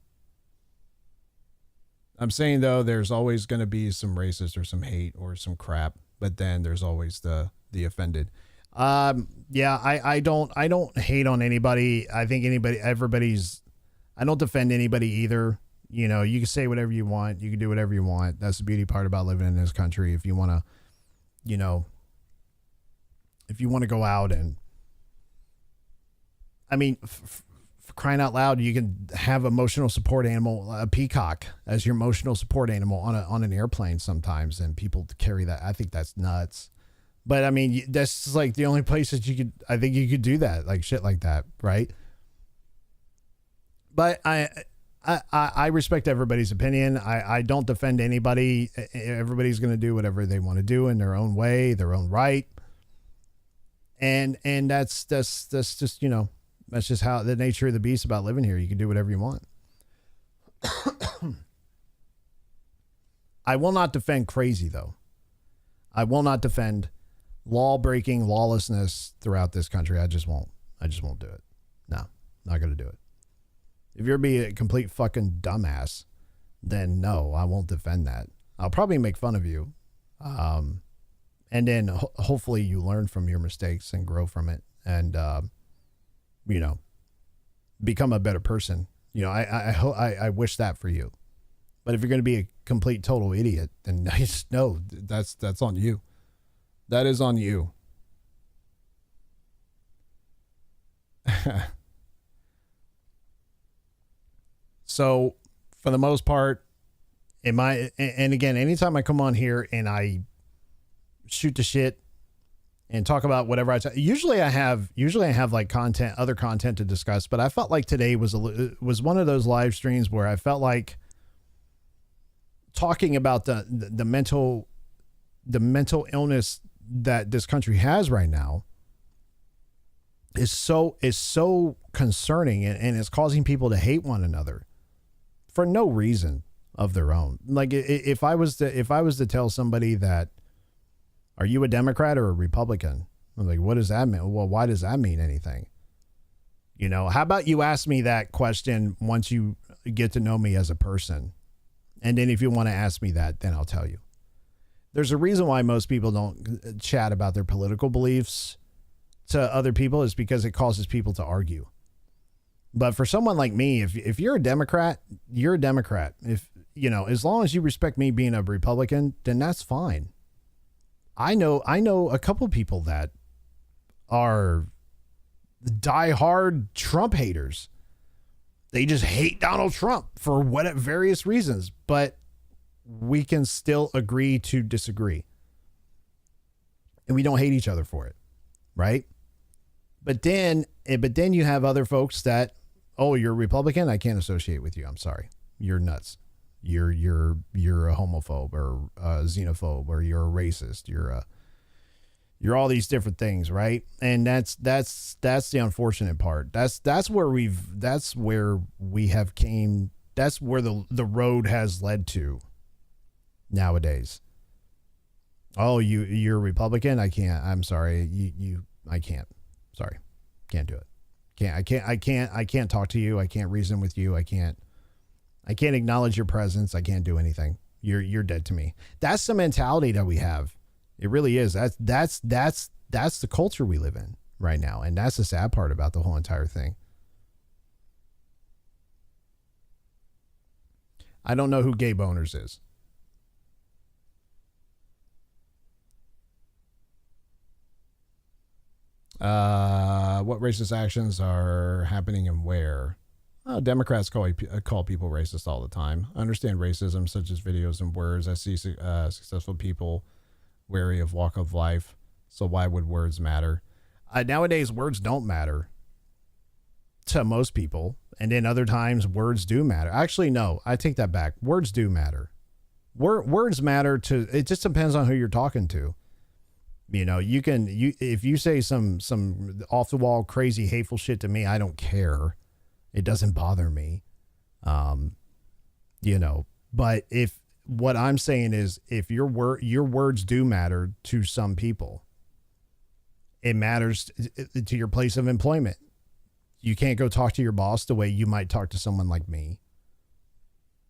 I'm saying, though, there's always going to be some racist or some hate or some crap, but then there's always the offended. Yeah, I don't hate on anybody. I think I don't defend anybody either. You can say whatever you want. You can do whatever you want. That's the beauty part about living in this country. If you want to, if you want to go out and, I mean, for crying out loud, you can have emotional support animal, a peacock as your emotional support animal on an airplane sometimes. And people carry that. I think that's nuts. But I mean, that's like the only place that I think you could do that, like shit like that. Right. But I respect everybody's opinion. I don't defend anybody. Everybody's going to do whatever they want to do in their own way, their own right. And that's just, that's just how the nature of the beast about living here. You can do whatever you want. I will not defend crazy though. I will not defend law breaking, lawlessness throughout this country. I just won't do it. No, not going to do it. If you're being a complete fucking dumbass, then no, I won't defend that. I'll probably make fun of you. And then hopefully you learn from your mistakes and grow from it and, become a better person. I wish that for you. But if you're going to be a complete total idiot, then no, that's on you. That is on you. So for the most part, and again, anytime I come on here and I shoot the shit and talk about whatever usually I have like other content to discuss, but I felt like today was one of those live streams where I felt like talking about the mental illness that this country has right now is so concerning and it's causing people to hate one another for no reason of their own. Like if I was to tell somebody that, are you a Democrat or a Republican? I'm like, what does that mean? Well, why does that mean anything? How about you ask me that question once you get to know me as a person? And then if you want to ask me that, then I'll tell you. There's a reason why most people don't chat about their political beliefs to other people is because it causes people to argue. But for someone like me, if you're a Democrat, you're a Democrat. If, as long as you respect me being a Republican, then that's fine. I know a couple people that are diehard Trump haters. They just hate Donald Trump for various reasons, but we can still agree to disagree. And we don't hate each other for it. Right? But then you have other folks that, oh, you're a Republican? I can't associate with you. I'm sorry. You're nuts. You're a homophobe or a xenophobe or you're a racist. You're all these different things, right? And that's the unfortunate part. That's where the road has led to nowadays. Oh, you're a Republican? I can't. I'm sorry. I can't. Sorry. Can't do it. I can't talk to you. I can't reason with you. I can't acknowledge your presence. I can't do anything. You're dead to me. That's the mentality that we have. It really is. That's the culture we live in right now. And that's the sad part about the whole entire thing. I don't know who Gay Boners is. What racist actions are happening and where? Democrats call people racist all the time. I understand racism, such as videos and words. I see successful people wary of walk of life. So why would words matter? Nowadays, words don't matter to most people. And then other times, words do matter. Actually, no, I take that back. Words do matter. Words matter to, it just depends on who you're talking to. You know, if you say some off the wall, crazy, hateful shit to me, I don't care. It doesn't bother me. You know, but if what I'm saying is, if your words do matter to some people, it matters to your place of employment. You can't go talk to your boss the way you might talk to someone like me.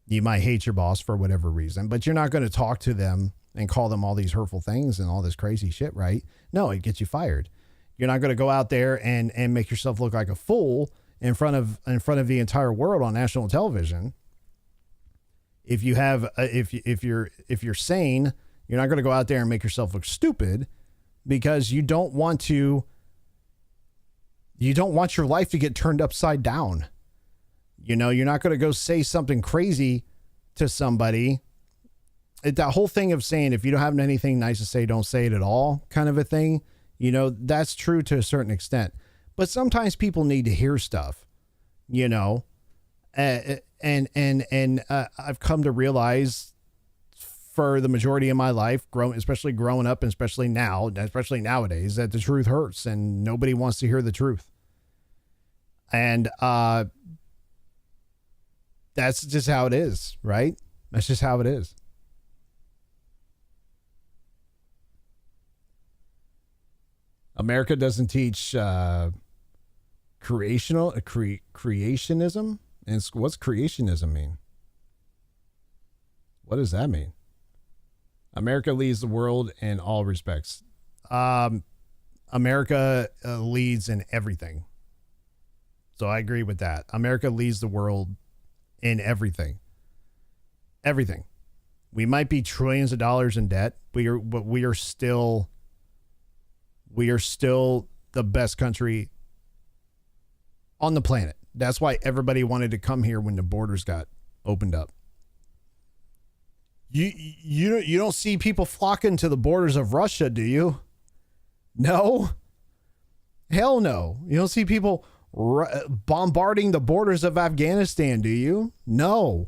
You might hate your boss for whatever reason, but you're not going to talk to them and call them all these hurtful things and all this crazy shit, right? No, it gets you fired. You're not going to go out there and make yourself look like a fool in front of the entire world on national television. If you have, if you're sane, you're not going to go out there and make yourself look stupid, because you don't want your life to get turned upside down. You know, you're not going to go say something crazy to somebody. That whole thing of saying, if you don't have anything nice to say, don't say it at all, kind of a thing. You know, that's true to a certain extent, but sometimes people need to hear stuff, you know, and I've come to realize for the majority of my life, especially growing up and especially nowadays, that the truth hurts and nobody wants to hear the truth. And, that's just how it is, right? That's just how it is. America doesn't teach creationism. And what's creationism mean? What does that mean? America leads the world in all respects. America leads in everything. So I agree with that. America leads the world in everything. Everything. We might be trillions of dollars in debt, but we are still the best country on the planet. That's why everybody wanted to come here when the borders got opened up. You don't see people flocking to the borders of Russia, do you? No. Hell no. You don't see people bombarding the borders of Afghanistan, do you? No.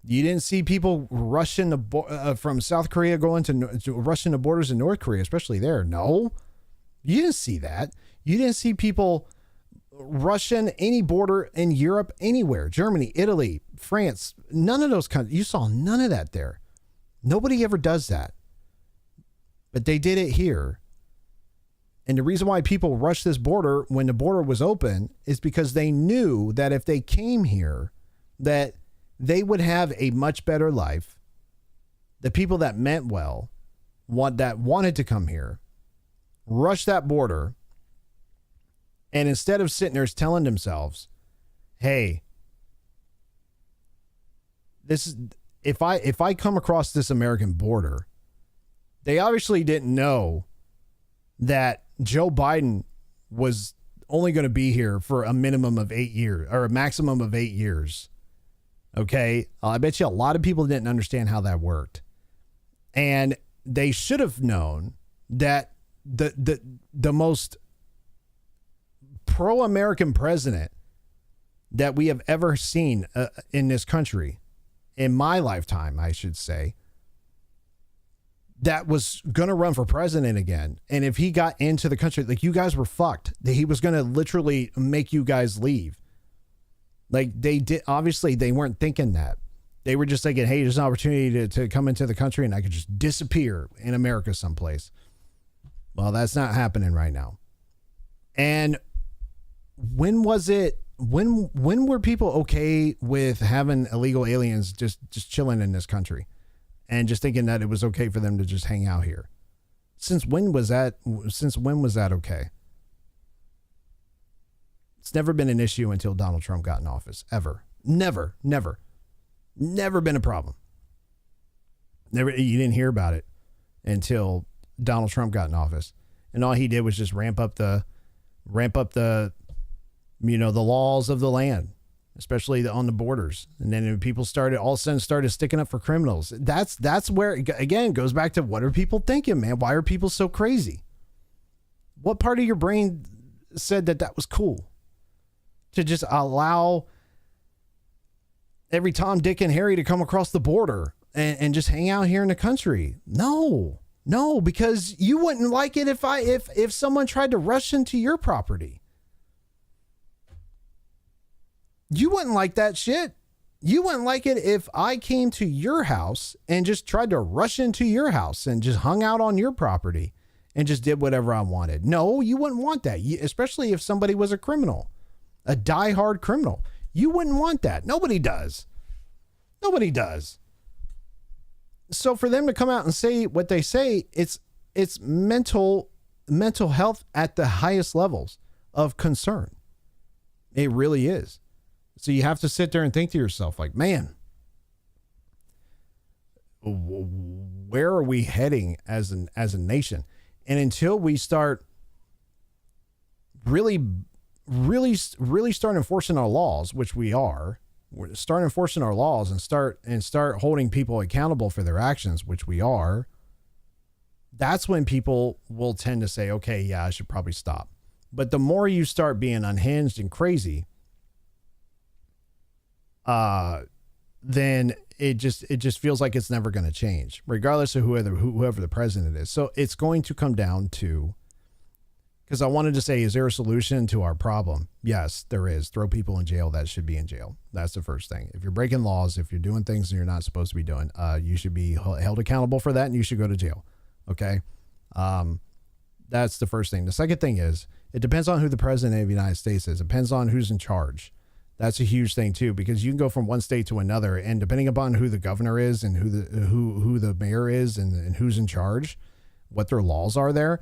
You didn't see people rushing from South Korea going to rushing the borders in North Korea, especially there. No. You didn't see that. You didn't see people rushing any border in Europe, anywhere. Germany, Italy, France, none of those countries. You saw none of that there. Nobody ever does that. But they did it here. And the reason why people rushed this border when the border was open is because they knew that if they came here, that they would have a much better life. The people that meant well, that wanted to come here, rush that border, and instead of sitting there telling themselves, hey, this is, if I come across this American border, they obviously didn't know that Joe Biden was only going to be here for a minimum of 8 years or a maximum of 8 years. Okay. I bet you a lot of people didn't understand how that worked, and they should have known that the most pro-American president that we have ever seen in this country, in my lifetime, I should say, that was going to run for president again. And if he got into the country, like, you guys were fucked. He was going to literally make you guys leave. Like, they did. Obviously, they weren't thinking that. They were just thinking, hey, there's an opportunity to come into the country and I could just disappear in America someplace. Well, that's not happening right now. And when was it? When were people okay with having illegal aliens just chilling in this country, and just thinking that it was okay for them to just hang out here? Since when was that? Since when was that okay? It's never been an issue until Donald Trump got in office. Ever. Never been a problem. Never. You didn't hear about it until Donald Trump got in office, and all he did was just ramp up the the laws of the land, especially on the borders. And then people all of a sudden started sticking up for criminals. That's where, again, goes back to, what are people thinking, man? Why are people so crazy? What part of your brain said that was cool to just allow every Tom, Dick, and Harry to come across the border and just hang out here in the country? No, because you wouldn't like it if someone tried to rush into your property. You wouldn't like that shit. You wouldn't like it if I came to your house and just tried to rush into your house and just hung out on your property and just did whatever I wanted. No, you wouldn't want that. Especially if somebody was a criminal, a diehard criminal. You wouldn't want that. Nobody does. So for them to come out and say what they say, it's mental health at the highest levels of concern. It really is. So you have to sit there and think to yourself, like, man, where are we heading as a nation? And until we start really start enforcing our laws, which we're start enforcing our laws and start holding people accountable for their actions, which we are, that's when people will tend to say, okay, yeah, I should probably stop. But the more you start being unhinged and crazy, then it just feels like it's never going to change, regardless of whoever the president is. So it's going to come down to, because I wanted to say, is there a solution to our problem? Yes, there is. Throw people in jail that should be in jail. That's the first thing. If you're breaking laws, if you're doing things that you're not supposed to be doing, you should be held accountable for that, and you should go to jail. Okay. That's the first thing. The second thing is, it depends on who the president of the United States is. It depends on who's in charge. That's a huge thing too, because you can go from one state to another, and depending upon who the governor is and who the mayor is and who's in charge, what their laws are there.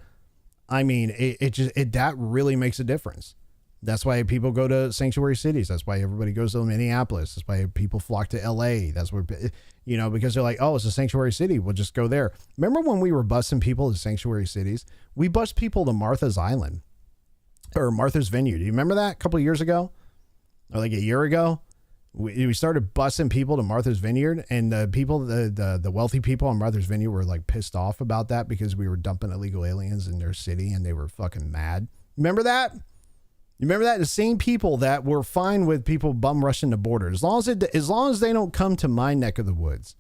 I mean, that really makes a difference. That's why people go to sanctuary cities. That's why everybody goes to Minneapolis. That's why people flock to LA. That's where, because they're like, oh, it's a sanctuary city, we'll just go there. Remember when we were busing people to sanctuary cities? We bused people to Martha's Island or Martha's Vineyard. Do you remember that a couple of years ago? Or like a year ago, we started busing people to Martha's Vineyard, and the people, the wealthy people on Martha's Vineyard were like pissed off about that because we were dumping illegal aliens in their city, and they were fucking mad. Remember that? You remember that? The same people that were fine with people bum rushing the border, as long as they don't come to my neck of the woods,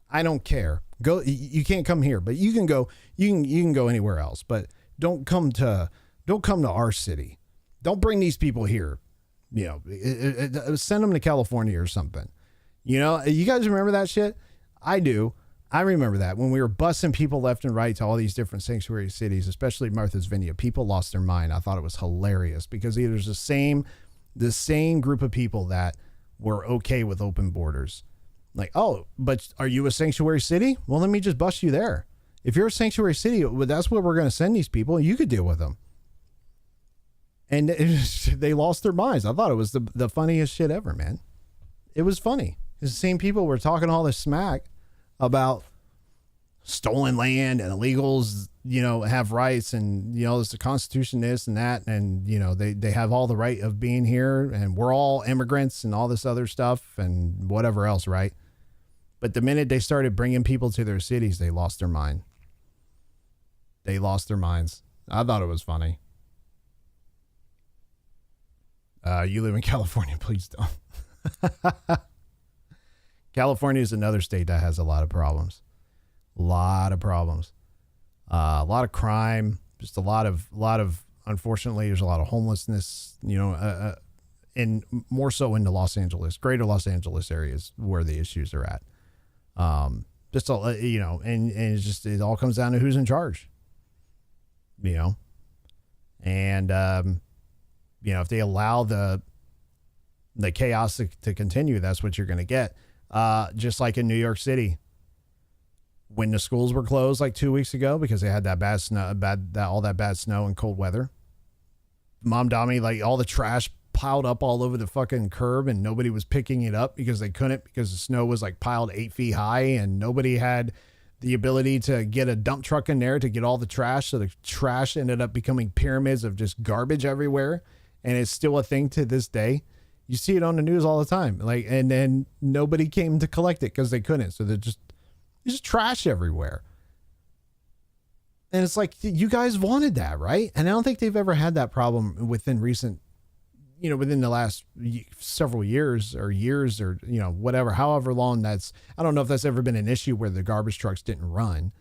I don't care. Go, you can't come here, but you can go. You can go anywhere else, but don't come to our city. Don't bring these people here. Send them to California or something. You guys remember that shit? I do. I remember that when we were busing people left and right to all these different sanctuary cities, especially Martha's Vineyard. People lost their mind. I thought it was hilarious because there's the same group of people that were okay with open borders. Like, oh, but are you a sanctuary city? Well, let me just bust you there. If you're a sanctuary city, that's where we're going to send these people. You could deal with them. And they lost their minds. I thought it was the funniest shit ever, man. It was funny. The same people were talking all this smack about stolen land and illegals, have rights, and, it's the Constitution, this and that. And, they have all the right of being here, and we're all immigrants and all this other stuff and whatever else, right? But the minute they started bringing people to their cities, they lost their mind. They lost their minds. I thought it was funny. You live in California, please don't. California is another state that has a lot of problems. A lot of crime, just a lot of, unfortunately, there's a lot of homelessness, and more so in the greater Los Angeles areas where the issues are at. And it's just, it all comes down to who's in charge, and, if they allow the chaos to continue, that's what you're going to get. Just like in New York City, when the schools were closed like 2 weeks ago because they had that bad snow, all that bad snow and cold weather. Mom Dami, like all the trash piled up all over the fucking curb and nobody was picking it up because they couldn't, because the snow was like piled 8 feet high and nobody had the ability to get a dump truck in there to get all the trash. So the trash ended up becoming pyramids of just garbage everywhere. And it's still a thing to this day. You see it on the news all the time. Like, and then nobody came to collect it because they couldn't. So there's just trash everywhere. And it's like, you guys wanted that, right? And I don't think they've ever had that problem within the last several years or whatever, however long that's, I don't know if that's ever been an issue where the garbage trucks didn't run,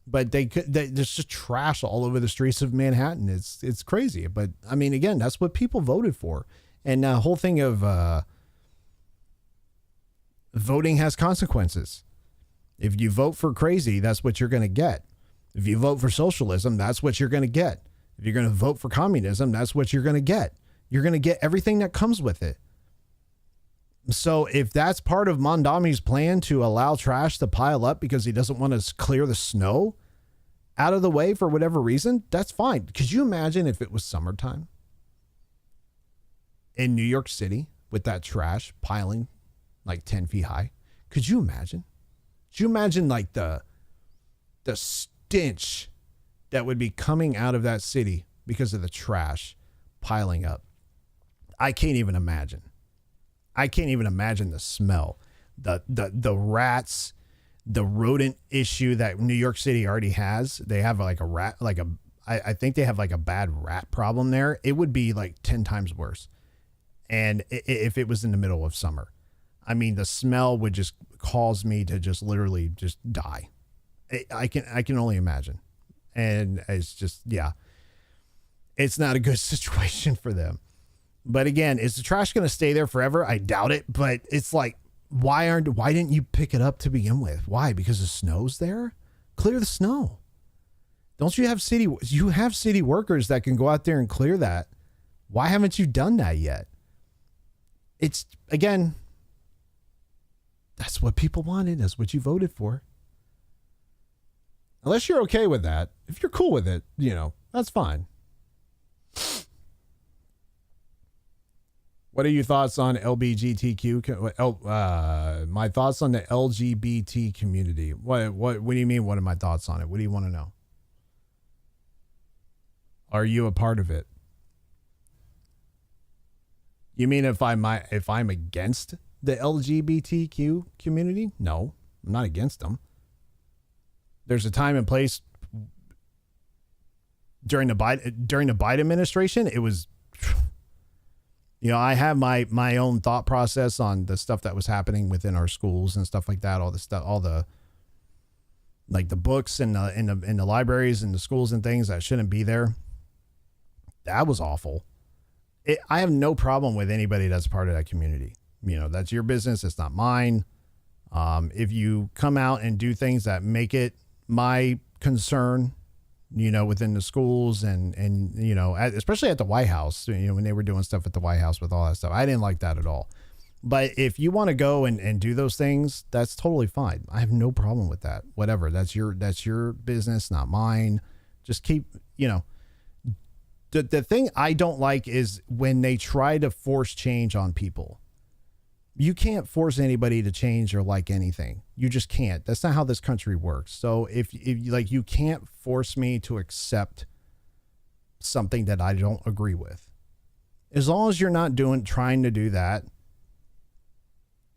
but there's just trash all over the streets of Manhattan. It's crazy. But I mean, again, that's what people voted for. And the whole thing of voting has consequences. If you vote for crazy, that's what you're going to get. If you vote for socialism, that's what you're going to get. If you're going to vote for communism, that's what you're going to get. You're going to get everything that comes with it. So if that's part of Mondami's plan to allow trash to pile up because he doesn't want to clear the snow out of the way for whatever reason, that's fine. Could you imagine if it was summertime in New York City with that trash piling like 10 feet high? Could you imagine? Could you imagine like the stench that would be coming out of that city because of the trash piling up? I can't even imagine. I can't even imagine the smell, the rats, the rodent issue that New York City already has. They have like a rat, I think they have like a bad rat problem there. It would be like 10 times worse. And if it was in the middle of summer, I mean, the smell would just cause me to just literally just die. I can only imagine. And it's just, yeah, it's not a good situation for them. But again, is the trash going to stay there forever? I doubt it, but it's like, why didn't you pick it up to begin with? Why? Because the snow's there? Clear the snow. Don't you have city workers that can go out there and clear that? Why haven't you done that yet? It's, again, that's what people wanted. That's what you voted for. Unless you're okay with that. If you're cool with it, that's fine. What are your thoughts on LGBTQ? My thoughts on the LGBT community. What do you mean? What are my thoughts on it? What do you want to know? Are you a part of it? You mean if I'm against the LGBTQ community? No, I'm not against them. There's a time and place during the Biden administration. It was, I have my own thought process on the stuff that was happening within our schools and stuff like that. All the stuff, all the, like the books and in the libraries and the schools and things that shouldn't be there. That was awful. I have no problem with anybody that's part of that community. That's your business. It's not mine. If you come out and do things that make it my concern, within the schools and especially at the White House, when they were doing stuff at the White House with all that stuff, I didn't like that at all. But if you want to go and do those things, that's totally fine. I have no problem with that. Whatever. That's your business, not mine. Just keep, the thing I don't like is when they try to force change on people. You can't force anybody to change or like anything. You just can't. That's not how this country works. So if you can't force me to accept something that I don't agree with. As long as you're not trying to do that,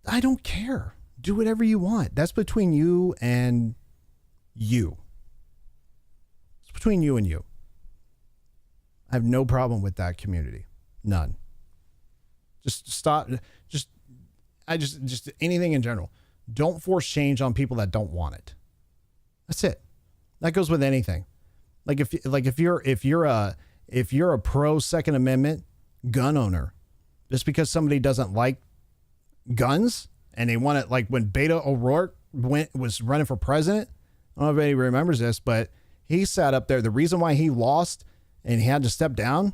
I don't care. Do whatever you want. That's between you and you. It's between you and you. I have no problem with that community. None. Just stop. Just anything in general. Don't force change on people that don't want it. That's it. That goes with anything. If you're a pro Second Amendment gun owner, just because somebody doesn't like guns and they want it, like when Beto O'Rourke was running for president. I don't know if anybody remembers this, but he sat up there. The reason why he lost and he had to step down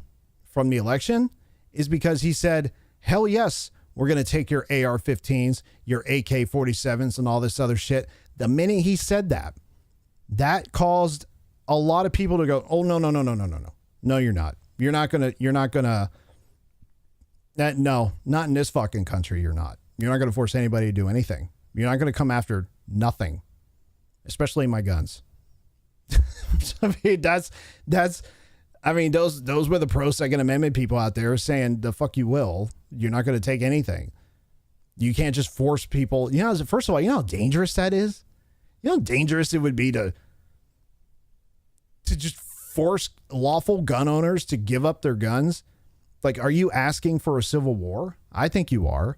from the election is because he said, hell yes, we're going to take your AR-15s, your AK-47s and all this other shit. The minute he said that, that caused a lot of people to go, oh, no. No, you're not. You're not going to, no, not in this fucking country. You're not going to force anybody to do anything. You're not going to come after nothing, especially my guns. I mean, those were the pro Second Amendment people out there saying the fuck you will. You're not going to take anything. You can't just force people. You know, first of all, you know how dangerous that is? You know how dangerous it would be to just force lawful gun owners to give up their guns? Like, are you asking for a civil war? I think you are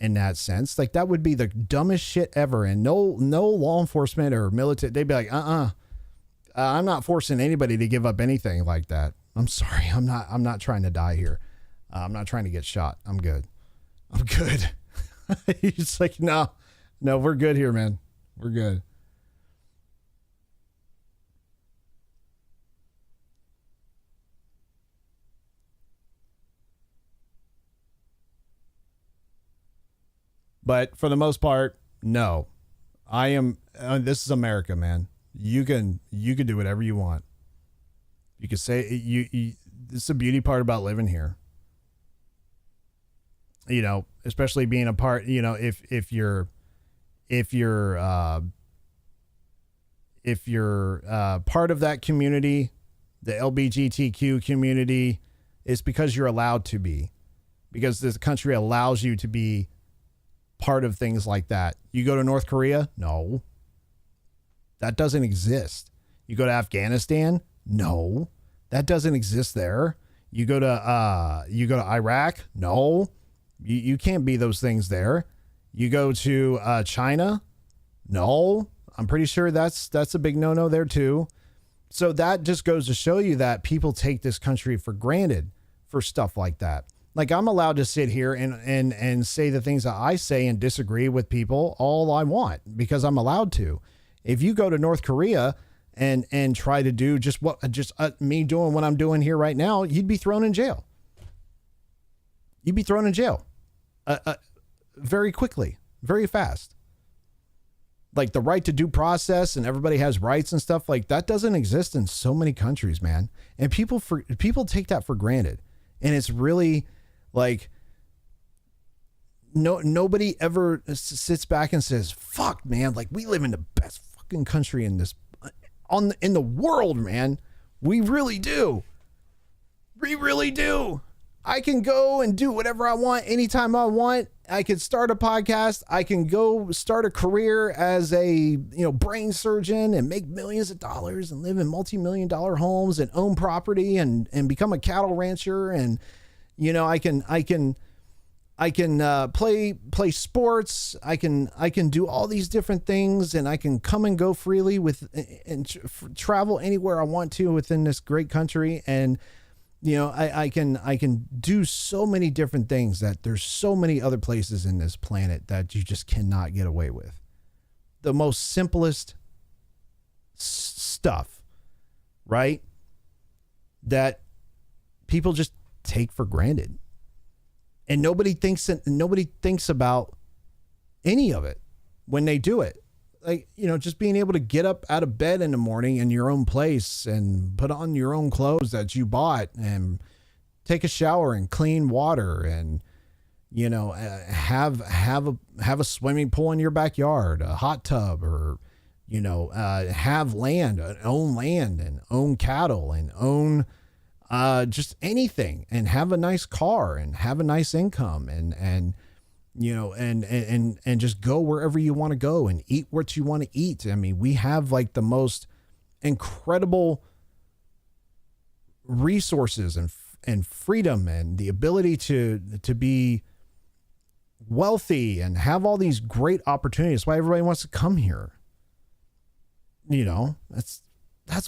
in that sense. Like, that would be the dumbest shit ever. And no law enforcement or military, they'd be like, I'm not forcing anybody to give up anything like that. I'm sorry. I'm not trying to die here. I'm not trying to get shot. I'm good. He's like, no, we're good here, man. We're good. But for the most part, no. I am. This is America, man. You can do whatever you want. You can say you. This is the beauty part about living here. You know, especially being a part. You know, if you're part of that community, the LGBTQ community, it's because you're allowed to be, because this country allows you to be part of things like that. You go to North Korea? No. That doesn't exist. You go to Afghanistan? No. That doesn't exist there. You go to Iraq? No. You can't be those things there. You go to China? No. I'm pretty sure that's a big no-no there too. So that just goes to show you that people take this country for granted for stuff like that. Like, I'm allowed to sit here and say the things that I say and disagree with people all I want, because I'm allowed to. If you go to North Korea and try to do just me doing what I'm doing here right now, you'd be thrown in jail. You'd be thrown in jail very quickly, very fast. Like, the right to due process and everybody has rights and stuff like that doesn't exist in so many countries, man. And people take that for granted. And it's really like, nobody ever sits back and says, fuck, man, like, we live in the best fucking country in the world, man. We really do. We really do. I can go and do whatever I want anytime I want. I can start a podcast. I can go start a career as a, brain surgeon and make millions of dollars and live in multi-million-dollar homes and own property and become a cattle rancher. And, I can play sports. I can do all these different things, and I can come and go freely and travel anywhere I want to within this great country. And, I can do so many different things that there's so many other places in this planet that you just cannot get away with. The most simplest stuff, right? That people just take for granted. And nobody thinks about any of it when they do it. Like, just being able to get up out of bed in the morning in your own place and put on your own clothes that you bought and take a shower and clean water and, have a swimming pool in your backyard, a hot tub, or, have land and own cattle and own just anything, and have a nice car and have a nice income and just go wherever you want to go and eat what you want to eat. I mean, we have like the most incredible resources and freedom and the ability to be wealthy and have all these great opportunities. That's why everybody wants to come here. That's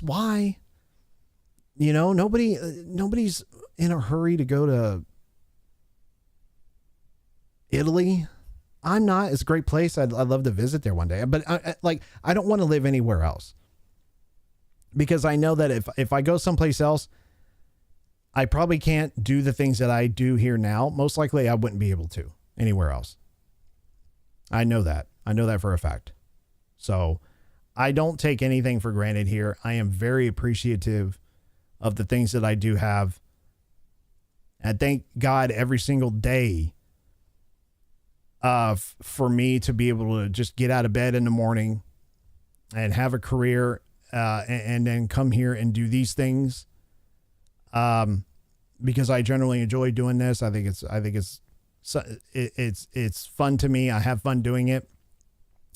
why, nobody's in a hurry to go to Italy. I'm not. It's a great place. I'd love to visit there one day, but I don't want to live anywhere else, because I know that if I go someplace else, I probably can't do the things that I do here now. Most likely I wouldn't be able to anywhere else. I know that. I know that for a fact. So I don't take anything for granted here. I am very appreciative of the things that I do have. And thank God every single day for me to be able to just get out of bed in the morning and have a career and then come here and do these things. Because I generally enjoy doing this. I think it's fun to me. I have fun doing it.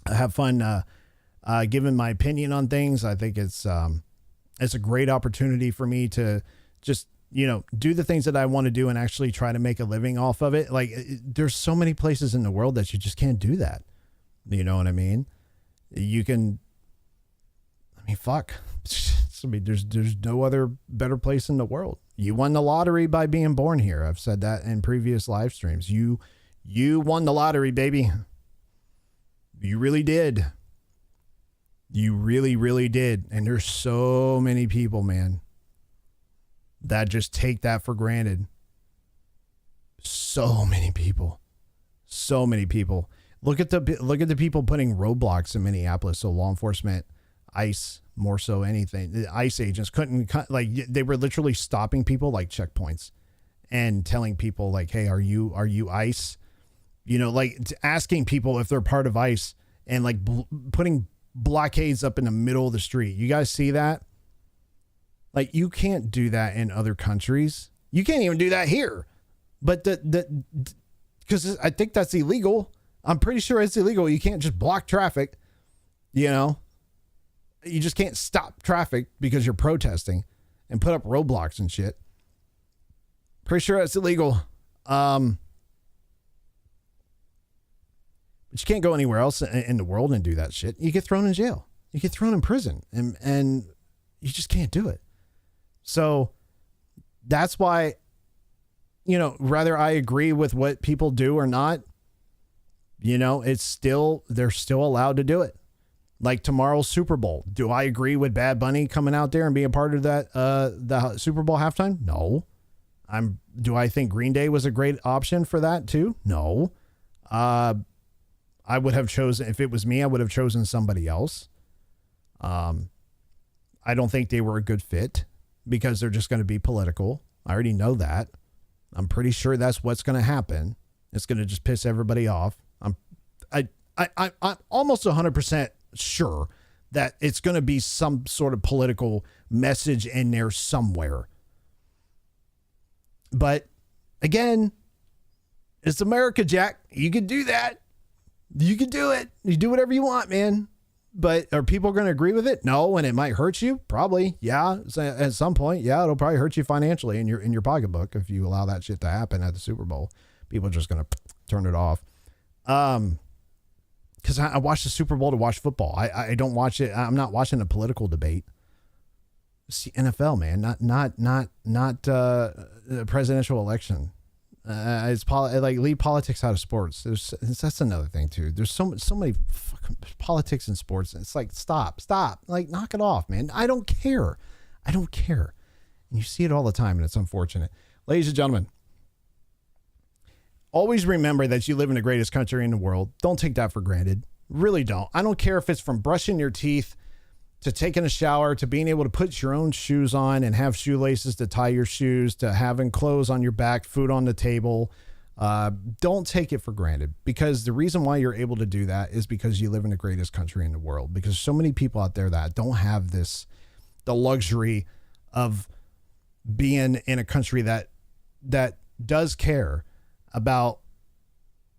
I have fun giving my opinion on things. I think it's a great opportunity for me to just, do the things that I want to do and actually try to make a living off of it. Like there's so many places in the world that you just can't do that. You know what I mean? Fuck. There's no other better place in the world. You won the lottery by being born here. I've said that in previous live streams. You won the lottery, baby. You really did. You really, really did. And there's so many people, man, that just take that for granted. So many people. So many people. Look at the people putting roadblocks in Minneapolis. So law enforcement, ICE, more so anything. The ICE agents they were literally stopping people like checkpoints and telling people like, hey, are you ICE? Asking people if they're part of ICE and like putting blockades up in the middle of the street. You guys see that? Like you can't do that in other countries. You can't even do that here. But because I think that's illegal. I'm pretty sure it's illegal. You can't just block traffic, You just can't stop traffic because you're protesting and put up roadblocks and shit. Pretty sure that's illegal. But you can't go anywhere else in the world and do that shit. You get thrown in jail. You get thrown in prison and you just can't do it. So that's why, whether I agree with what people do or not, they're still allowed to do it. Like tomorrow's Super Bowl. Do I agree with Bad Bunny coming out there and being a part of that, the Super Bowl halftime? No. Do I think Green Day was a great option for that too? No. I would have chosen, if it was me, I would have chosen somebody else. I don't think they were a good fit because they're just going to be political. I already know that. I'm pretty sure that's what's going to happen. It's going to just piss everybody off. I'm almost 100% sure that it's going to be some sort of political message in there somewhere. But again, it's America, Jack. You can do that. You can do it. You do whatever you want, man. But are people going to agree with it? No. And it might hurt you. Probably. Yeah. At some point. Yeah. It'll probably hurt you financially in your pocketbook. If you allow that shit to happen at the Super Bowl, people are just going to turn it off. Cause I watch the Super Bowl to watch football. I don't watch it. I'm not watching a political debate. It's the NFL, man. Not a presidential election. Leave politics out of sports. That's another thing too. There's so many fucking politics in sports. It's like, stop, like knock it off, man. I don't care. And you see it all the time and it's unfortunate. Ladies and gentlemen, always remember that you live in the greatest country in the world. Don't take that for granted. Really don't. I don't care if it's from brushing your teeth to taking a shower, to being able to put your own shoes on and have shoelaces to tie your shoes, to having clothes on your back, food on the table. Don't take it for granted, because the reason why you're able to do that is because you live in the greatest country in the world, because so many people out there that don't have the luxury of being in a country that does care about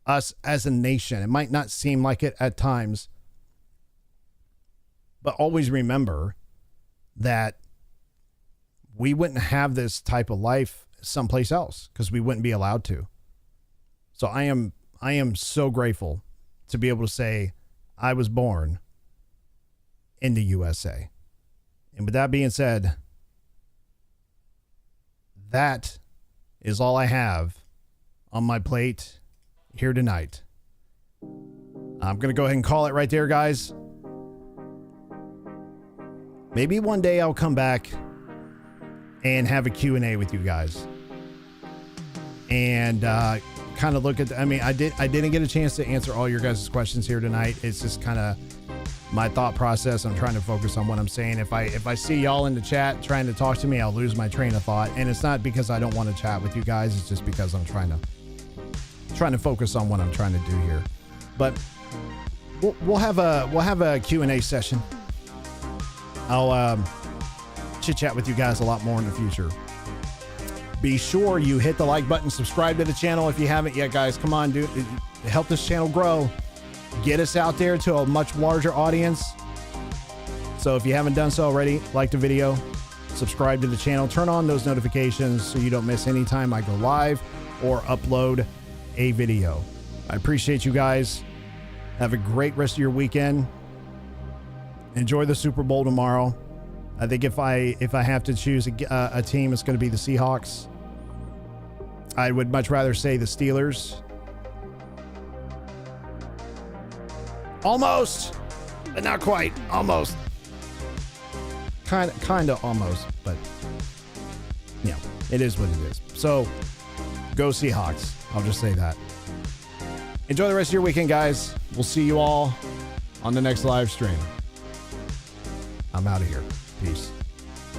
us as a nation. It might not seem like it at times, but always remember that we wouldn't have this type of life someplace else because we wouldn't be allowed to. So I am so grateful to be able to say I was born in the USA. And with that being said, that is all I have on my plate here tonight. I'm going to go ahead and call it right there, guys. Maybe one day I'll come back and have a Q&A with you guys. And kind of look at I didn't get a chance to answer all your guys' questions here tonight. It's just kind of my thought process. I'm trying to focus on what I'm saying. If I see y'all in the chat trying to talk to me, I'll lose my train of thought. And it's not because I don't want to chat with you guys. It's just because I'm trying to focus on what I'm trying to do here. But we'll have a Q&A session. I'll chit chat with you guys a lot more in the future. Be sure you hit the like button, subscribe to the channel if you haven't yet, guys. Come on, dude. Help this channel grow. Get us out there to a much larger audience. So if you haven't done so already, like the video, subscribe to the channel, turn on those notifications so you don't miss any time I go live or upload a video. I appreciate you guys. Have a great rest of your weekend. Enjoy the Super Bowl tomorrow. I think if I have to choose a team, it's going to be the Seahawks. I would much rather say the Steelers. Almost, but not quite. Almost. Kind of almost, but yeah, it is what it is. So go Seahawks. I'll just say that. Enjoy the rest of your weekend, guys. We'll see you all on the next live stream. I'm out of here. Peace.